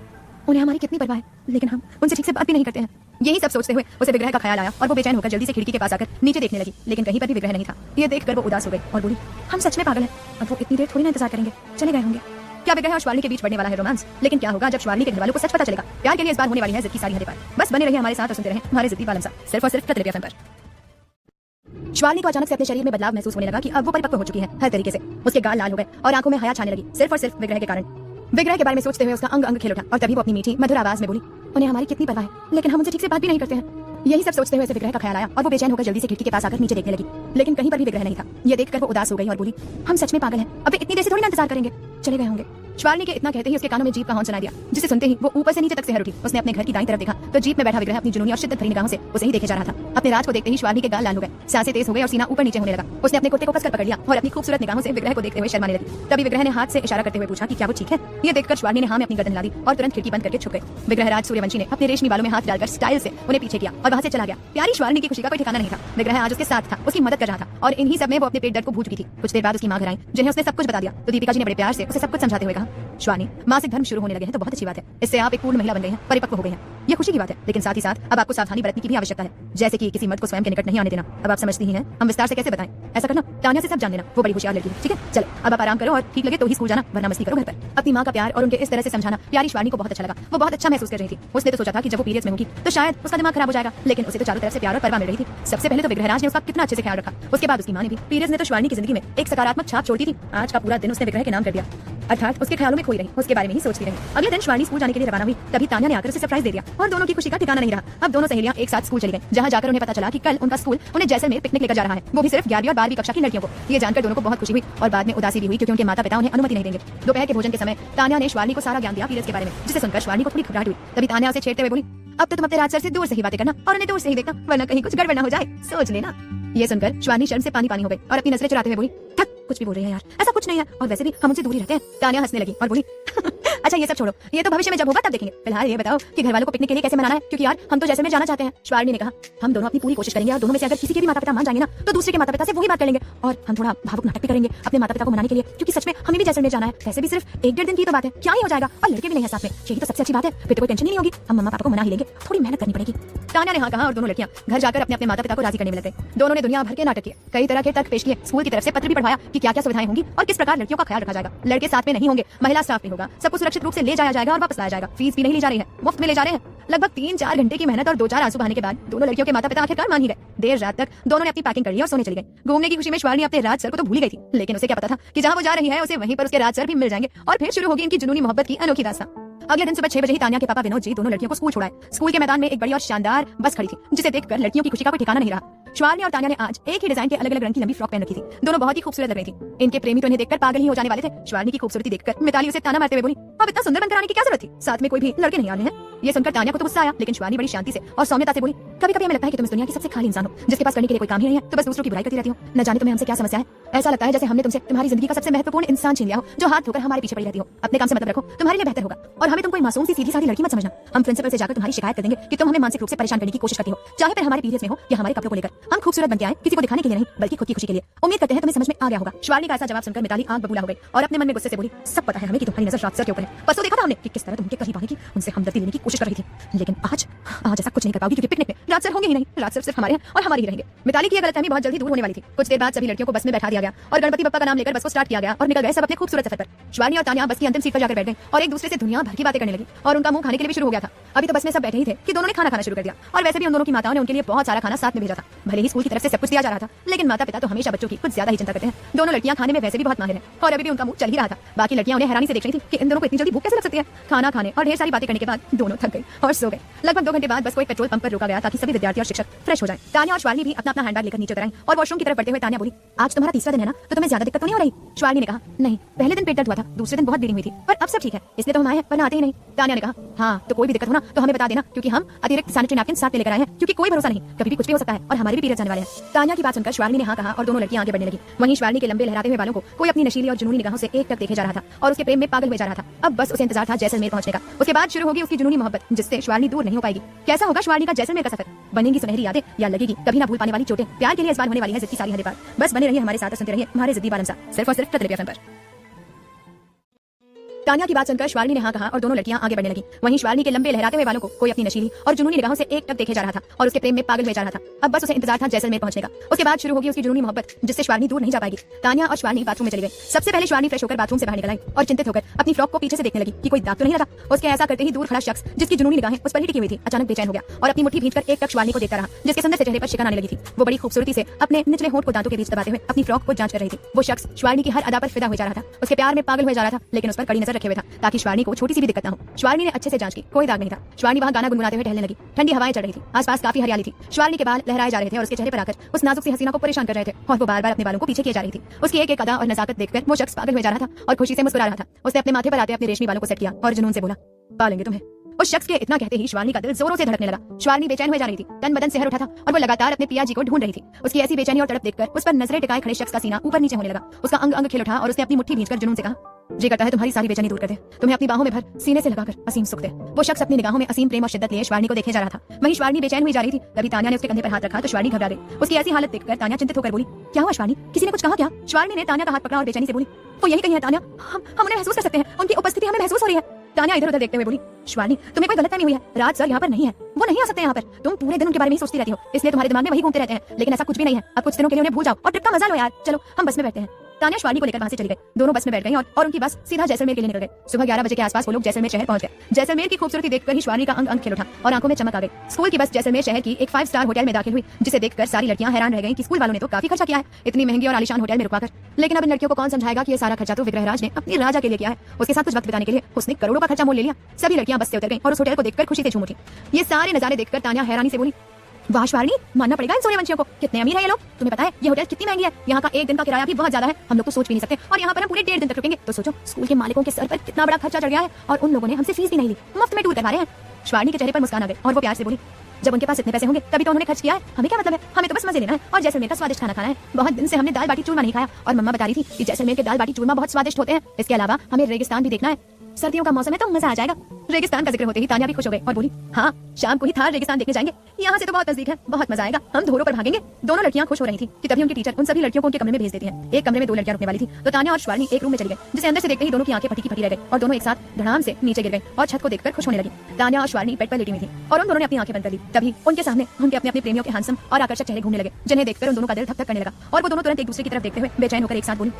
उन्हें हमारी कितनी परवाह है, लेकिन हम उनसे ठीक से बात भी नहीं करते हैं। यही सब सोचते हुए उसे विग्रह का ख्याल आया और वो बेचैन होकर जल्दी से खिड़की के पास आकर नीचे देखने लगी, लेकिन कहीं पर भी विग्रह नहीं था। ये देखकर वो उदास हो गई और बोली, हम सच में पागल हैं, अब वो इतनी देर थोड़ी ना इंतजार करेंगे, चले गए होंगे। क्या विग्रह और श्वारनी के बीच बढ़ने वाला है रोमांस? लेकिन क्या होगा जब श्वारनी के घरवालों को सच पता चलेगा? प्यार के लिए इस बार होने वाली है जिद की सारी हदें पार। बस बने रहिए हमारे साथ और सुनते रहे हमारे जिद्दी बालम साहब, सिर्फ और सिर्फ प्रतिलिपि FM पर। श्वारनी को अचानक से अपने शरीर में बदलाव महसूस होने लगा कि अब वो परिपक्व हो चुकी है हर तरीके से। उसके गाल लाल हो गए और आंखों में हया छाने लगी, सिर्फ और सिर्फ विग्रह के कारण। विग्रह के बारे में सोचते हुए उसका अंग अंग खिल उठा और तभी वो अपनी मीठी मधुर आवाज में बोली, उन्हें हमारी कितनी परवाह है, लेकिन हम उनसे ठीक से बात भी नहीं करते हैं। यही सब सोचते हुए उसे विग्रह का ख्याल आया और वो बेचैन होकर जल्दी से खिड़की के पास आकर नीचे देखने लगी, लेकिन कहीं पर भी विग्रह नहीं था। ये देखकर वो उदास हो गई और बोली, हम सच में पागल हैं, अब वे इतनी देर से थोड़ी ना इंतजार करेंगे, चले गए होंगे। श्वारनी के इतना कहते ही उसके कानों में जीप का हॉर्न सुनाई दिया, जिसे सुनते ही वो ऊपर से नीचे तक से हर उठी। उसने अपने घर की दाईं तरफ देखा तो जीप में बैठा विग्रह अपनी जुनूनी और शिद्दत भरी निगाहों से उसे ही देखे जा रहा था। अपने राज को देखते ही श्वारनी के गाल लाल हो गए, सांसें तेज हो गई और सीना ऊपर नीचे होने लगा। उसने अपने कुर्ते को कसकर पकड़ लिया और अपनी खूबसूरत निगाहों से विग्रह को देखते हुए शर्माने लगी। तभी विग्रह ने हाथ से इशारा करते हुए पूछा कि क्या वो ठीक है? ये देखकर श्वारनी ने हाँ में अपनी गर्दन हिला दी और तुरंत खिड़की बंद करके छुप गई। विग्रह राज सूर्यवंशी ने अपने रेशमी बालों में हाथ डालकर स्टाइल से उन्हें पीछे किया और वहां से चला गया। प्यारी श्वारनी की खुशी का कोई ठिकाना नहीं था। विग्रह आज उसके साथ था, उसकी मदद कर रहा था और इन्हीं सब में वो अपने पेट दर्द को भूल चुकी थी। कुछ देर बाद उसकी मां घर आई, जिन्हें उसने सब कुछ बता दिया। तो दीपिका जी ने बड़े प्यार से उसे सब कुछ समझाते हुए कहा, श्वारनी, मासिक धर्म शुरू होने लगे हैं तो बहुत अच्छी बात है, इससे आप एक पूर्ण महिला बन गई हैं, परिपक्व हो गई हैं। ये खुशी की बात है, लेकिन साथ ही साथ अब आपको सावधानी बरतने की भी आवश्यकता है, जैसे कि किसी मर्द को स्वयं के निकट नहीं आने देना। अब आप समझती ही हैं, हम विस्तार से कैसे बताएं? ऐसा करना, तानिया से सब जान लेना, वो बड़ी होशियार लड़की है, ठीक है? चलो अब आप आराम करो और ठीक लगे तो ही स्कूल जाना, वरना मस्ती करो घर पर। अपनी मां का प्यार और उनके इस तरह से समझाना प्यारी श्वारनी को बहुत अच्छा लगा। वो बहुत अच्छा महसूस कर रही थी। उसने तो सोचा था कि जब वो पीरियड्स में होगी तो शायद उसका दिमाग खराब हो जाएगा, लेकिन उसे तो चारों तरफ से प्यार और परवाह मिल रही थी। सबसे पहले तो विग्रहराज ने उसका कितना अच्छे से ख्याल रखा, उसके बाद उसकी मां ने भी। पीरियड्स ने तो श्वारनी की जिंदगी में एक सकारात्मक छाप छोड़ती थी। आज का पूरा दिन उसने विग्रह के नाम कर दिया। अर्थात उसके ख्यालों में खोई रही, उसके बारे में ही सोचती रही। अगले दिन शिवानी स्कूल जाने के लिए रवाना हुई, तभी तान्या ने आकर उसे सरप्राइज दे दिया और दोनों की खुशी का ठिकाना नहीं रहा। अब दोनों सहेलियां एक साथ स्कूल चली गईं, जहां जाकर उन्हें पता चला कि कल उनका स्कूल उन्हें जैसलमेर पिकनिक लेकर जा रहा है, वो भी सिर्फ 11वीं और 12वीं कक्षा की लड़कियों को। ये जानकर दोनों को बहुत खुशी हुई और बाद में उदासी भी हुई, क्योंकि उनके माता पिता उन्हें अनुमति नहीं देंगे। दोपहर के भोजन के समय तान्या ने शिवानी को सारा ज्ञान दिया पीरियड्स के बारे में, जिसे सुनकर शिवानी को थोड़ी घबराहट हुई। तभी तान्या उसे छेड़ते हुए बोली, अब तो तुम अपने राज सर से दूर से ही बातें करना और उन्हें दूर से ही देखना, वरना कहीं कुछ गड़बड़ ना हो जाए, सोच लेना। ये सुनकर शिवानी शर्म से पानी पानी हो गई और अपनी नजरें चुराते हुए बोली, थक, कुछ भी बोल रही है यार, ऐसा कुछ नहीं है, और वैसे भी हम उनसे दूर ही रहते हैं। तान्या हंसने लगी और बोली, अच्छा ये सब छोड़ो, ये तो भविष्य में जब होगा तब देखेंगे, फिलहाल ये बताओ कि घर वालों को पिकनिक के लिए कैसे मनाना है, क्योंकि यार हम तो जैसलमेर जाना चाहते हैं। शिवानी ने कहा, हम दोनों अपनी पूरी कोशिश करेंगे और दोनों में से अगर किसी के भी माता पिता मान जाएंगे ना, तो दूसरे के माता पिता से वही बात कर लेंगे और हम थोड़ा भावुक नाटक भी करेंगे अपने माता पिता को मनाने के लिए, क्योंकि सच में हमें भी जैसलमेर जाना है। वैसे भी सिर्फ 1-1.5 दिन की तो बात है, क्या ही हो जाएगा, और लड़के भी नहीं है साथ में, यही तो सबसे अच्छी बात है, फिर तो कोई टेंशन ही नहीं होगी, हम मम्मा पापा को मना ही लेंगे, थोड़ी मेहनत करनी पड़ेगी। तान्या ने हाँ कहा और दोनों लड़कियां घर जाकर अपने अपने माता पिता को राजी करने में लग गई। दोनों ने दुनिया भर के नाटक किए, कई तरह के तर्क पेश किए, स्कूल की तरफ से पत्र भी पढ़वाया कि क्या क्या सुविधाएं होंगी और किस प्रकार लड़कियों का ख्याल रखा जाएगा। लड़के साथ में नहीं होंगे, महिला स्टाफ नहीं होगा, सबको सुरक्षित रूप से ले जाया जाएगा और वापस लाया जाएगा, फीस भी नहीं ली जा रही है, मुफ्त में ले जा रहे हैं। लगभग 3-4 घंटे की मेहनत और 2-4 आंसू बहाने के बाद दोनों लड़कियों के माता पिता आखिरकार मान ही गए। देर रात तक दोनों ने अपनी पैकिंग कर ली और सोने चली गई। घूमने की खुशी में शिवानी अपने राज सर को तो भूल ही गई थी, लेकिन उसे क्या पता था कि जहां वो जा रही है उसे वहीं पर उसके राज सर भी मिल जाएंगे और फिर शुरू होगी इनकी जुनूनी मोहब्बत की अनोखी दास्तां। अगले दिन सुबह 6 बजे ही तान्या के पापा विनोद जी दोनों लड़कियों को स्कूल छोड़ाए। स्कूल के मैदान में एक बड़ी और शानदार बस खड़ी थी, जिसे देखकर लड़कियों की खुशी का कोई ठिकाना नहीं रहा। शिवानी और तान्या ने आज एक ही डिजाइन के अलग अलग रंग की लंबी फ्रॉक पहन रखी थी। दोनों बहुत ही खूबसूरत लग रही थी। इनके प्रेमी तो इन्हें देखकर पागल ही हो जाने वाले थे। शिवानी की खूबसूरती देखकर मिताली उसे ताना मारते हुए बोली, अब इतना सुंदर बनकर आने की क्या जरूरत थी, साथ में कोई भी लड़के नहीं आ रहे हैं। ये सुनकर तान्या को तो गुस्सा आया, लेकिन शिवानी बड़ी शांति से और सौम्यता से बोली, कभी कभी हमें लगता है कि तुम इस दुनिया की सबसे खाली इंसान हो, जिसके पास करने के लिए कोई काम ही नहीं है, तो बस दूसरों की बुराई करती रहती हो। न जाने तुम्हें हमसे क्या समस्या है, ऐसा लगता है जैसे हमने तुमसे तुम्हारी जिंदगी का सबसे महत्वपूर्ण इंसान छीन लिया हो, जो हाथ धोकर हमारे पीछे पड़ी रहती हो। अपने काम से मतलब रखो, तुम्हारे लिए बेहतर होगा, और हमें तुम कोई मासूम सी सीधी सादी लड़की मत समझना। हम प्रिंसिपल से जाकर तुम्हारी शिकायत कर देंगे कि तुम हमें मानसिक रूप से परेशान करने की कोशिश करती हो, चाहे फिर हमारे पीरियड्स में हो या हमारे कपड़ों को लेकर। हम खूबसूरत बन के आए किसी को दिखाने के लिए नहीं, बल्कि खुद की खुशी के लिए। उम्मीद करते हैं तुम्हें समझ में आ गया होगा। शिवानी का ऐसा जवाब सुनकर मिताली आंख बबूला हो गई और अपने मन में गुस्से से बोली, सब पता है हमें कि तुम्हारी नजर राज सर के ऊपर है, परसों देखा था हमने कि किस तरह तुम उनके करीब आने की, उनसे हमदर्दी लेने की कोशिश कर रही थी, लेकिन आज ऐसा कुछ नहीं कर पाओगी, क्योंकि पिकनिक में राज सर होंगे ही नहीं, राज सर सिर्फ हमारे हैं और हमारे ही रहेंगे। मिताली की यह गलतफहमी बहुत जल्दी दूर होने वाली थी। कुछ देर बाद सभी लड़कियों को बस में बैठा दिया गया और गणपति बप्पा का नाम लेकर बस को स्टार्ट किया गया और निकल गए सब अपने खूबसूरत सफर पर। शिवानी और तान्या बस की अंतिम सीट पर जाकर बैठ गई और एक दूसरे से दुनिया भर की बातें करने लगी और उनका मुंह खाने के लिए भी शुरू हो गया था। अभी तो बस में सब बैठे ही थे कि दोनों ने खाना खाना शुरू कर दिया, और वैसे भी उन दोनों की माताओं ने उनके लिए बहुत सारा खाना साथ में भेजा था। भले ही स्कूल की तरफ से सब कुछ दिया जा रहा था, लेकिन माता पिता तो हमेशा बच्चों की कुछ ज्यादा ही चिंता करते हैं। दोनों लड़कियां खाने में वैसे भी बहुत माहिर हैं और अभी भी उनका मुंह चल ही रहा था। बाकी लड़कियां उन्हें हैरानी से देख रही थी कि इन दोनों को इतनी जल्दी भूख कैसे लग सकती है। खाना खाने और ढेर सारी बातें करने के बाद दोनों थक गए और सो गए। लगभग 2 घंटे बाद बस को एक पेट्रोल पंप पर रोका गया ताकि सभी विद्यार्थी और शिक्षक फ्रेश हो जाएं। तान्या और शिवानी भी अपना अपना हैंडबैग लेकर नीचे उतर आई और वॉशरूम की तरफ बढ़ते हुए तान्या बोली, आज तुम्हारा तीसरा दिन है ना, तो तुम्हें ज्यादा दिक्कत तो नहीं हो रही? शिवानी ने कहा, नहीं, पहले दिन पेट दर्द हुआ था, दूसरे दिन बहुत ब्लीडिंग हुई थी, पर अब सब ठीक है, इसलिए तो हम आए हैं, वरना आते ही नहीं। तान्या ने कहा, हाँ, तो कोई भी दिक्कत हो ना तो हमें बता देना, क्योंकि हम अतिरिक्त सैनिटरी नैपकिन साथ में लेकर आए हैं, क्योंकि कोई भरोसा नहीं, कभी भी कुछ भी हो सकता है और हमारे भी पीरियड्स आने वाले हैं। तान्या की बात सुनकर शिवानी ने हाँ कहा और दोनों लड़कियां आगे बढ़ने लगी। वहीं शिवानी के लंबे लहराते हुए बालों को कोई अपनी नशीली और जुनूनी निगाहों से एक टक देखे जा रहा था और उसके प्रेम में पागल हुए जा रहा था। अब बस उसे इंतजार था जैसलमेर पहुंचने का। उसके बाद शुरू होगी उसकी जुनूनी मोहब्बत, जिससे शिवानी दूर नहीं हो पाएगी। कैसा होगा शिवानी का जैसलमेर का सफर? बनेंगी सुनहरी यादें या लगेगी कभी ना भूल पाने वाली चोटें? प्यार के लिए इस बार होने वाली है जिद की सारी हदें पार। बस बने रहिए हमारे साथ और सुनते रहिए हमारे जिद्दी बालम साहब, सिर्फ और सिर्फ प्रतिलिपि एफएम पर। तान्या की बात सुनकर शिवानी ने हाँ कहा और दोनों लड़कियां आगे बढ़ने लगी। वहीं शिवानी के लंबे लहराते हुए बालों को कोई अपनी नशीली और जुनूनी निगाहों से एक टक देखे जा रहा था और उसके प्रेम में पागल हुए जा रहा था। अब बस उसे इंतजार था जैसलमेर पहुंचने का। उसके बाद शुरू होगी उसकी जुनूनी मोहब्बत, जिससे शिवानी दूर नहीं जा पाएगी। तान्या और शिवानी बाथरूम में चली गई। सबसे पहले शिवानी फ्रेश होकर बाथरूम से बाहर निकल आई और चिंतित होकर अपनी फ्रॉक को पीछे से देखने लगी कि कोई दाग तो नहीं लगा। उसके ऐसा करते ही दूर खड़ा शख्स, जिसकी जुनूनी निगाहें उस पर ही टिकी हुई थी, अचानक बेचैन हो गया और अपनी मुट्ठी भींचकर एक टक शिवानी को देखता रहा, जिसके सुंदर से चेहरे पर शिकन आने लगी थी। वो बड़ी खूबसूरती से अपने निचले होंठ को दांतों के बीच दबाते हुए अपनी फ्रॉक को जांच कर रही थी। वो शख्स शिवानी की हर अदा पर फिदा हो जा रहा था, उसके प्यार में पागल हो जा रहा था, लेकिन उस पर कड़ी नजर रखे हुए था ताकि शिवानी को छोटी सी भी दिक्कत ना हो। शिवानी ने अच्छे से जांच की, कोई दाग नहीं था। शिवानी वहां गाना गुनगुनाते हुए टहलने लगी। ठंडी हवाएं चल रही थी, आसपास काफी हरियाली थी। शिवानी के बाल लहराए जा रहे थे और उसके चेहरे पर आकर उस नाजुक सी हसीना को परेशान कर रहे थे और वो बार-बार अपने बालों को पीछे किए जा रही थी। उसकी एक एक अदा और नजाकत देखकर वो शख्स पागल हो जा रहा था और खुशी से मुस्कुरा रहा था। उसने अपने माथे पर आते अपने रेशमी बालों को सेट किया और जुनून से बोला, पालेंगे तुम्हें। उस शख्स के इतना कहते ही शिवानी का दिल जोरों से धड़कने लगा। शिवानी बेचैन हो जा रही थी, तन बदन से हर उठा था और वो लगातार अपने पिया जी को ढूंढ रही थी। उसकी ऐसी बेचैनी और तड़प देखकर उस पर नजरें टिकाए खड़े शख्स का सीना ऊपर नीचे होने लगा। उसका अंग अंग खिल उठा और उसने अपनी मुट्ठी भींचकर जुनून से कहा, जी करता है तुम्हारी सारी बेचैनी दूर कर दे, तुम्हें अपनी बाहों में भर सीने से लगाकर असीम सुख दे। वो शख्स अपनी निगाहों में असीम प्रेम और शिद्दत लिए शिवानी को देखे जा रहा था। वहीं शिवानी बेचैन हुई जा रही थी। तभी तान्या ने उसके कंधे पर हाथ रखा तो शिवानी घबरा गई। उसकी ऐसी हालत देखकर तान्या चिंतित होकर बोली, क्या हुआ शिवानी, किसी ने कुछ कहा क्या? शिवानी ने तान्या का हाथ पकड़ा और बेचैनी से बोली, वो यही कही है तान्या, हम उन्हें महसूस कर सकते हैं, उनकी उपस्थिति हमें महसूस हो रही है। तान्या इधर उधर देखते हुए बोली, शिवानी तुम्हें कोई गलतफहमी हुई है, राज सर यहाँ पर नहीं है, वो नहीं आ सकते यहाँ पर। तुम पूरे दिन उनके बारे में ही सोचती रहती हो, इसलिए तुम्हारे दिमाग में वही घूमते रहते हैं, लेकिन ऐसा कुछ भी नहीं है। अब कुछ दिनों के लिए उन्हें भूल जाओ और ट्रिप का मजा लो यार। चलो हम बस में बैठते हैं। तान्या शिवानी को लेकर वहां से चली गई। दोनों बस में बैठ गई और उनकी बस सीधा जैसलमेर के लिए निकल गई। सुबह 11 बजे के आसपास वो लोग जैसलमेर शहर पहुंच गए। जैसलमेर की खूबसूरती देखकर ही शिवानी का अंग अंग खिल उठा और आंखों में चमक आ गई। स्कूल की बस जैसलमेर शहर की एक 5 स्टार होटल में दाखिल हुई, जिसे देखकर सारी लड़कियां हैरान रह गई कि स्कूल वालों ने तो काफी खर्चा किया है इतनी महंगी और आलीशान होटल में रुकवाकर। लेकिन अब इन लड़कियों को कौन समझाएगा कि ये सारा खर्चा तो विग्रहराज ने अपनी राजा के लिए किया है। उसके साथ कुछ वक्त बिताने के लिए उसने करोड़ों का खर्चा मोल ले लिया। सभी लड़कियां बस से उतर गईं और उस होटल को देखकर खुशी से झूम उठी। ये सारे नजारे देखकर तान्या हैरानी से बोली, वाह शिवानी, मानना पड़ेगा इन सूर्यवंशियों को, कितने अमीर है ये लोग। तुम्हें पता है ये होटल कितनी महंगी है, यहाँ का एक दिन का किराया भी बहुत ज्यादा है, हम लोग तो सोच भी नहीं सकते। और यहाँ पर हम पूरे 1.5 दिन तक रुकेंगे, तो सोचो स्कूल के मालिकों के सर पर कितना बड़ा खर्चा चढ़ गया है। और उन लोगों ने हमसे फीस भी नहीं ली, मुफ्त में टूर करवा रहे हैं। शिवानी के चेहरे पर मुस्कान आ गई और वो प्यार से बोली, जब उनके पास इतने पैसे होंगे तभी तो उन्होंने खर्च किया है, हमें क्या मतलब है, हमें तो बस मजे लेना है और जैसलमेर का स्वादिष्ट खाना खाना है। बहुत दिन से हमने दाल बाटी चूरमा नहीं खाया और मम्मा बता रही थी कि जैसलमेर के दाल बाटी चूरमा बहुत स्वादिष्ट होते हैं। इसके अलावा हमें रेगिस्तान भी देखना है, सर्दियों का मौसम है तो मजा आ जाएगा। रेगिस्तान का जिक्र होते ही तान्या भी खुश हो गई और बोली, हाँ शाम को ही थार रेगिस्तान देखने जाएंगे, यहाँ से तो बहुत नजदीक है, बहुत मजा आएगा, हम धोरों पर भागेंगे। दोनों लड़कियां खुश हो रही थी कि तभी उनकी टीचर उन सभी लड़कियों को उनके कमरे में भेज देती है। एक कमरे में 2 लड़कियां रुकने वाली थी, तो तान्या और शिवानी एक रूम में चली गई, जिसे अंदर से देखते ही दोनों की आंखें फटी की फटी रह गई और दोनों एक साथ धड़ाम से नीचे गिर गई और छत को देखकर खुश होने लगी। तान्या और शिवानी बेड पर लेटी हुई थी और उन दोनों ने अपनी आंखें बंद कर ली। तभी उनके सामने उनके अपने अपने प्रेमियों के हैंडसम और आकर्षक चेहरे घूमने लगे, जिन्हें देखकर उन दोनों का दिल धक धक करने लगा और वो दोनों तुरंत एक दूसरे की तरफ देखते हुए बेचैन होकर एक साथ बोली,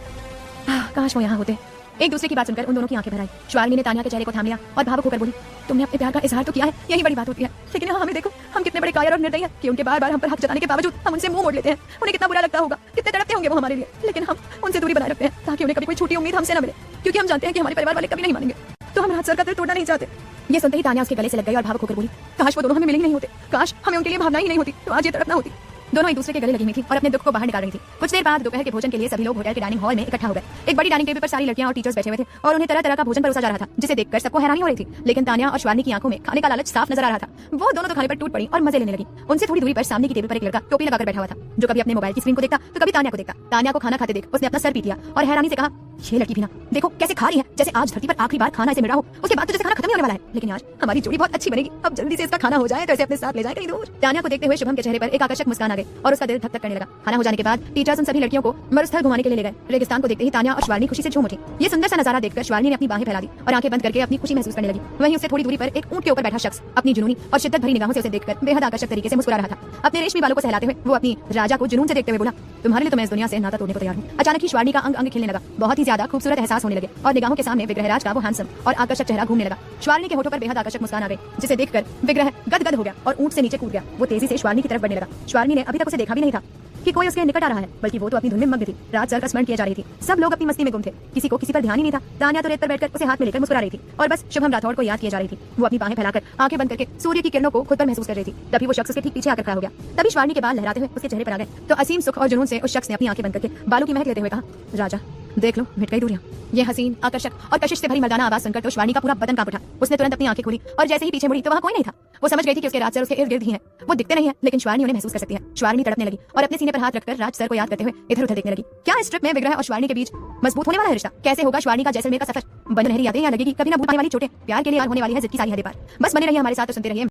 काश वो यहाँ होते। एक दूसरे की बात सुनकर उन दोनों की आंखें भर आई। शिवानी ने तान्या के चेहरे को थाम लिया और भावुक होकर बोली, तुमने अपने प्यार का इजहार तो किया है, यही बड़ी बात होती है, लेकिन यहाँ हमें देखो, हम कितने बड़े कायर और निर्दयी हैं कि उनके बार-बार हम पर हक जताने के बावजूद हम उनसे मुंह मोड़ लेते हैं। उन्हें कितना बुरा लगता होगा, कितने तड़पते होंगे वो हमारे लिए, लेकिन हम उनसे दूरी बनाए रखते हैं ताकि उन्हें कभी कोई छोटी उम्मीद हमसे न मिले, क्योंकि हम जानते हैं कि हमारे परिवार वाले कभी नहीं मानेंगे। तो हम रात सर का दिल तोड़ना नहीं चाहते। ये सुनते ही तान्या उसके गले से लग गई और भावुक होकर बोली, काश वो दोनों हमें मिले ही नहीं होते, काश हमें उनके लिए भावना ही नहीं होती, तो आज ये तड़प ना होती। दोनों एक दूसरे के गले लगी हुई थी और अपने दुख को बाहर निकाल रही थी। कुछ देर बाद दोपहर के भोजन के लिए सभी लोग होटल के डाइनिंग हॉल में इकट्ठा हो गए। एक बड़ी डाइनिंग टेबल पर सारी लड़कियां और टीचर्स बैठे हुए थे और उन्हें तरह तरह का भोजन परोसा जा रहा था, जिसे देखकर सबको हैरानी हो रही थी। लेकिन तान्या और शिवानी की आंखों में खाने का लालच साफ नजर आ रहा था। वो दोनों तो खाने पर टूट पड़ी और मजे लेने लगी। उनसे थोड़ी दूरी पर सामने की टेबल पर एक लड़का टोपी लगाकर बैठा हुआ था, जो कभी अपने मोबाइल की स्क्रीन को देखता तो कभी तान्या को देखता। तान्या को खाना खाते देख उसने अपना सर पीट लिया और हैरानी से कहा, ये लड़की भी ना, देखो कैसे खा रही है, जैसे आज धरती पर आखिरी बार खाना इसे मिल रहा हो, उसके बाद तो जैसे खाना खत्म ही होने वाला है। लेकिन आज हमारी जोड़ी बहुत अच्छी बनेगी, अब जल्दी से इसका खाना हो जाए तो इसे अपने साथ ले जाए कहीं दूर। तान्या को देखते हुए शुभम के चेहरे पर एक आकर्षक मुस्कान आ गई और उसका दिल धक धक करने लगा। खाना हो जाने के बाद टीचर्स उन सभी लड़कियों को मरुस्थल घुमाने के लिए ले गए। रेगिस्तान को देखते ही तान्या और शिवानी खुशी से झूम उठी। ये सुंदर सा नजारा देखकर शिवानी ने अपनी बाहें फैला दी और आंखें बंद करके अपनी खुशी महसूस करने लगी। वहीं उससे थोड़ी दूरी पर एक ऊंट के ऊपर बैठा शख्स अपनी जुनूनी और शिद्दत भरी निगाहों से उसे देखकर बेहद आकर्षक तरीके से मुस्कुरा रहा था। अपने रेशमी बालों को सहलाते हुए वो अपनी राजा को जुनून से देखते हुए बोला, तुम्हारे लिए तो मैं इस दुनिया से नाता तोड़ने को तैयार हूँ। अचानक ही शिवानी का अंग अंग खिलने लगा, बहुत ही ज्यादा खूबसूरत एहसास होने लगे और निगाहों के सामने विग्रहराज का वो हैंडसम और आकर्षक चेहरा घूमने लगा। शिवानी के होठों पर बेहद आकर्षक मुस्कान आ गई, जिसे देखकर विग्रह गदगद हो गया और ऊंट से नीचे कूद गया। वो तेजी से शिवानी की तरफ बढ़ने लगा। शिवानी ने अभी तक उसे देखा भी नहीं था कि कोई उसके निकट आ रहा है, बल्कि वो तो अपनी धुन में मग्न थी। रात सर का स्मरण किया जा रही थी, सब लोग अपनी मस्ती में गुम थे, किसी को किसी पर ध्यान ही नहीं था। तान्या तो रेत पर बैठकर उसे हाथ में लेकर मुस्कुरा रही थी और बस शुभम राठौड़ को याद किया जा रही थी। वो अपनी बाहें फैलाकर आंखें बंद करके सूर्य की किरणों को खुद पर महसूस कर रही थी। तभी वो शख्स उसके ठीक पीछे आकर खड़ा हो गया। तभी शिवानी के बाल लहराते हुए उसके चेहरे पर आ गए, तो असीम सुख और जुनून से उस शख्स ने अपनी आंखें बंद करके बालों की महक लेते हुए कहा, राजा देख लो मिट गई दूरियां। ये हसीन, आकर्षक और कशिश से भरी मर्दाना आवाज सुनकर तो शिवानी का पूरा बदन कांप उठा। उसने तुरंत अपनी आंखें खोली और जैसे ही पीछे मुड़ी तो वहां कोई नहीं था। वो समझ गई थी कि उसके राज सर उसके इर्द गिर्द ही हैं। वो दिखते नहीं है, लेकिन शिवानी उन्हें महसूस कर सकती है। शिवानी तड़पने लगी और अपने सीने पर हाथ रखकर राज सर को याद करते हुए इधर उधर देखने लगी। क्या इस ट्रिप में विग्रह और शिवानी के बीच मजबूत होने वाला है रिश्ता? कैसे होगा शिवानी का जैसलमेर का सफर? बन रही यादें या लगेगी कभी ना भूल पाने वाली चोटें? प्यार के लिए होने वाली है जिद की सारी हदें पार। बस बने रहिए हमारे साथ और सुनते रहिए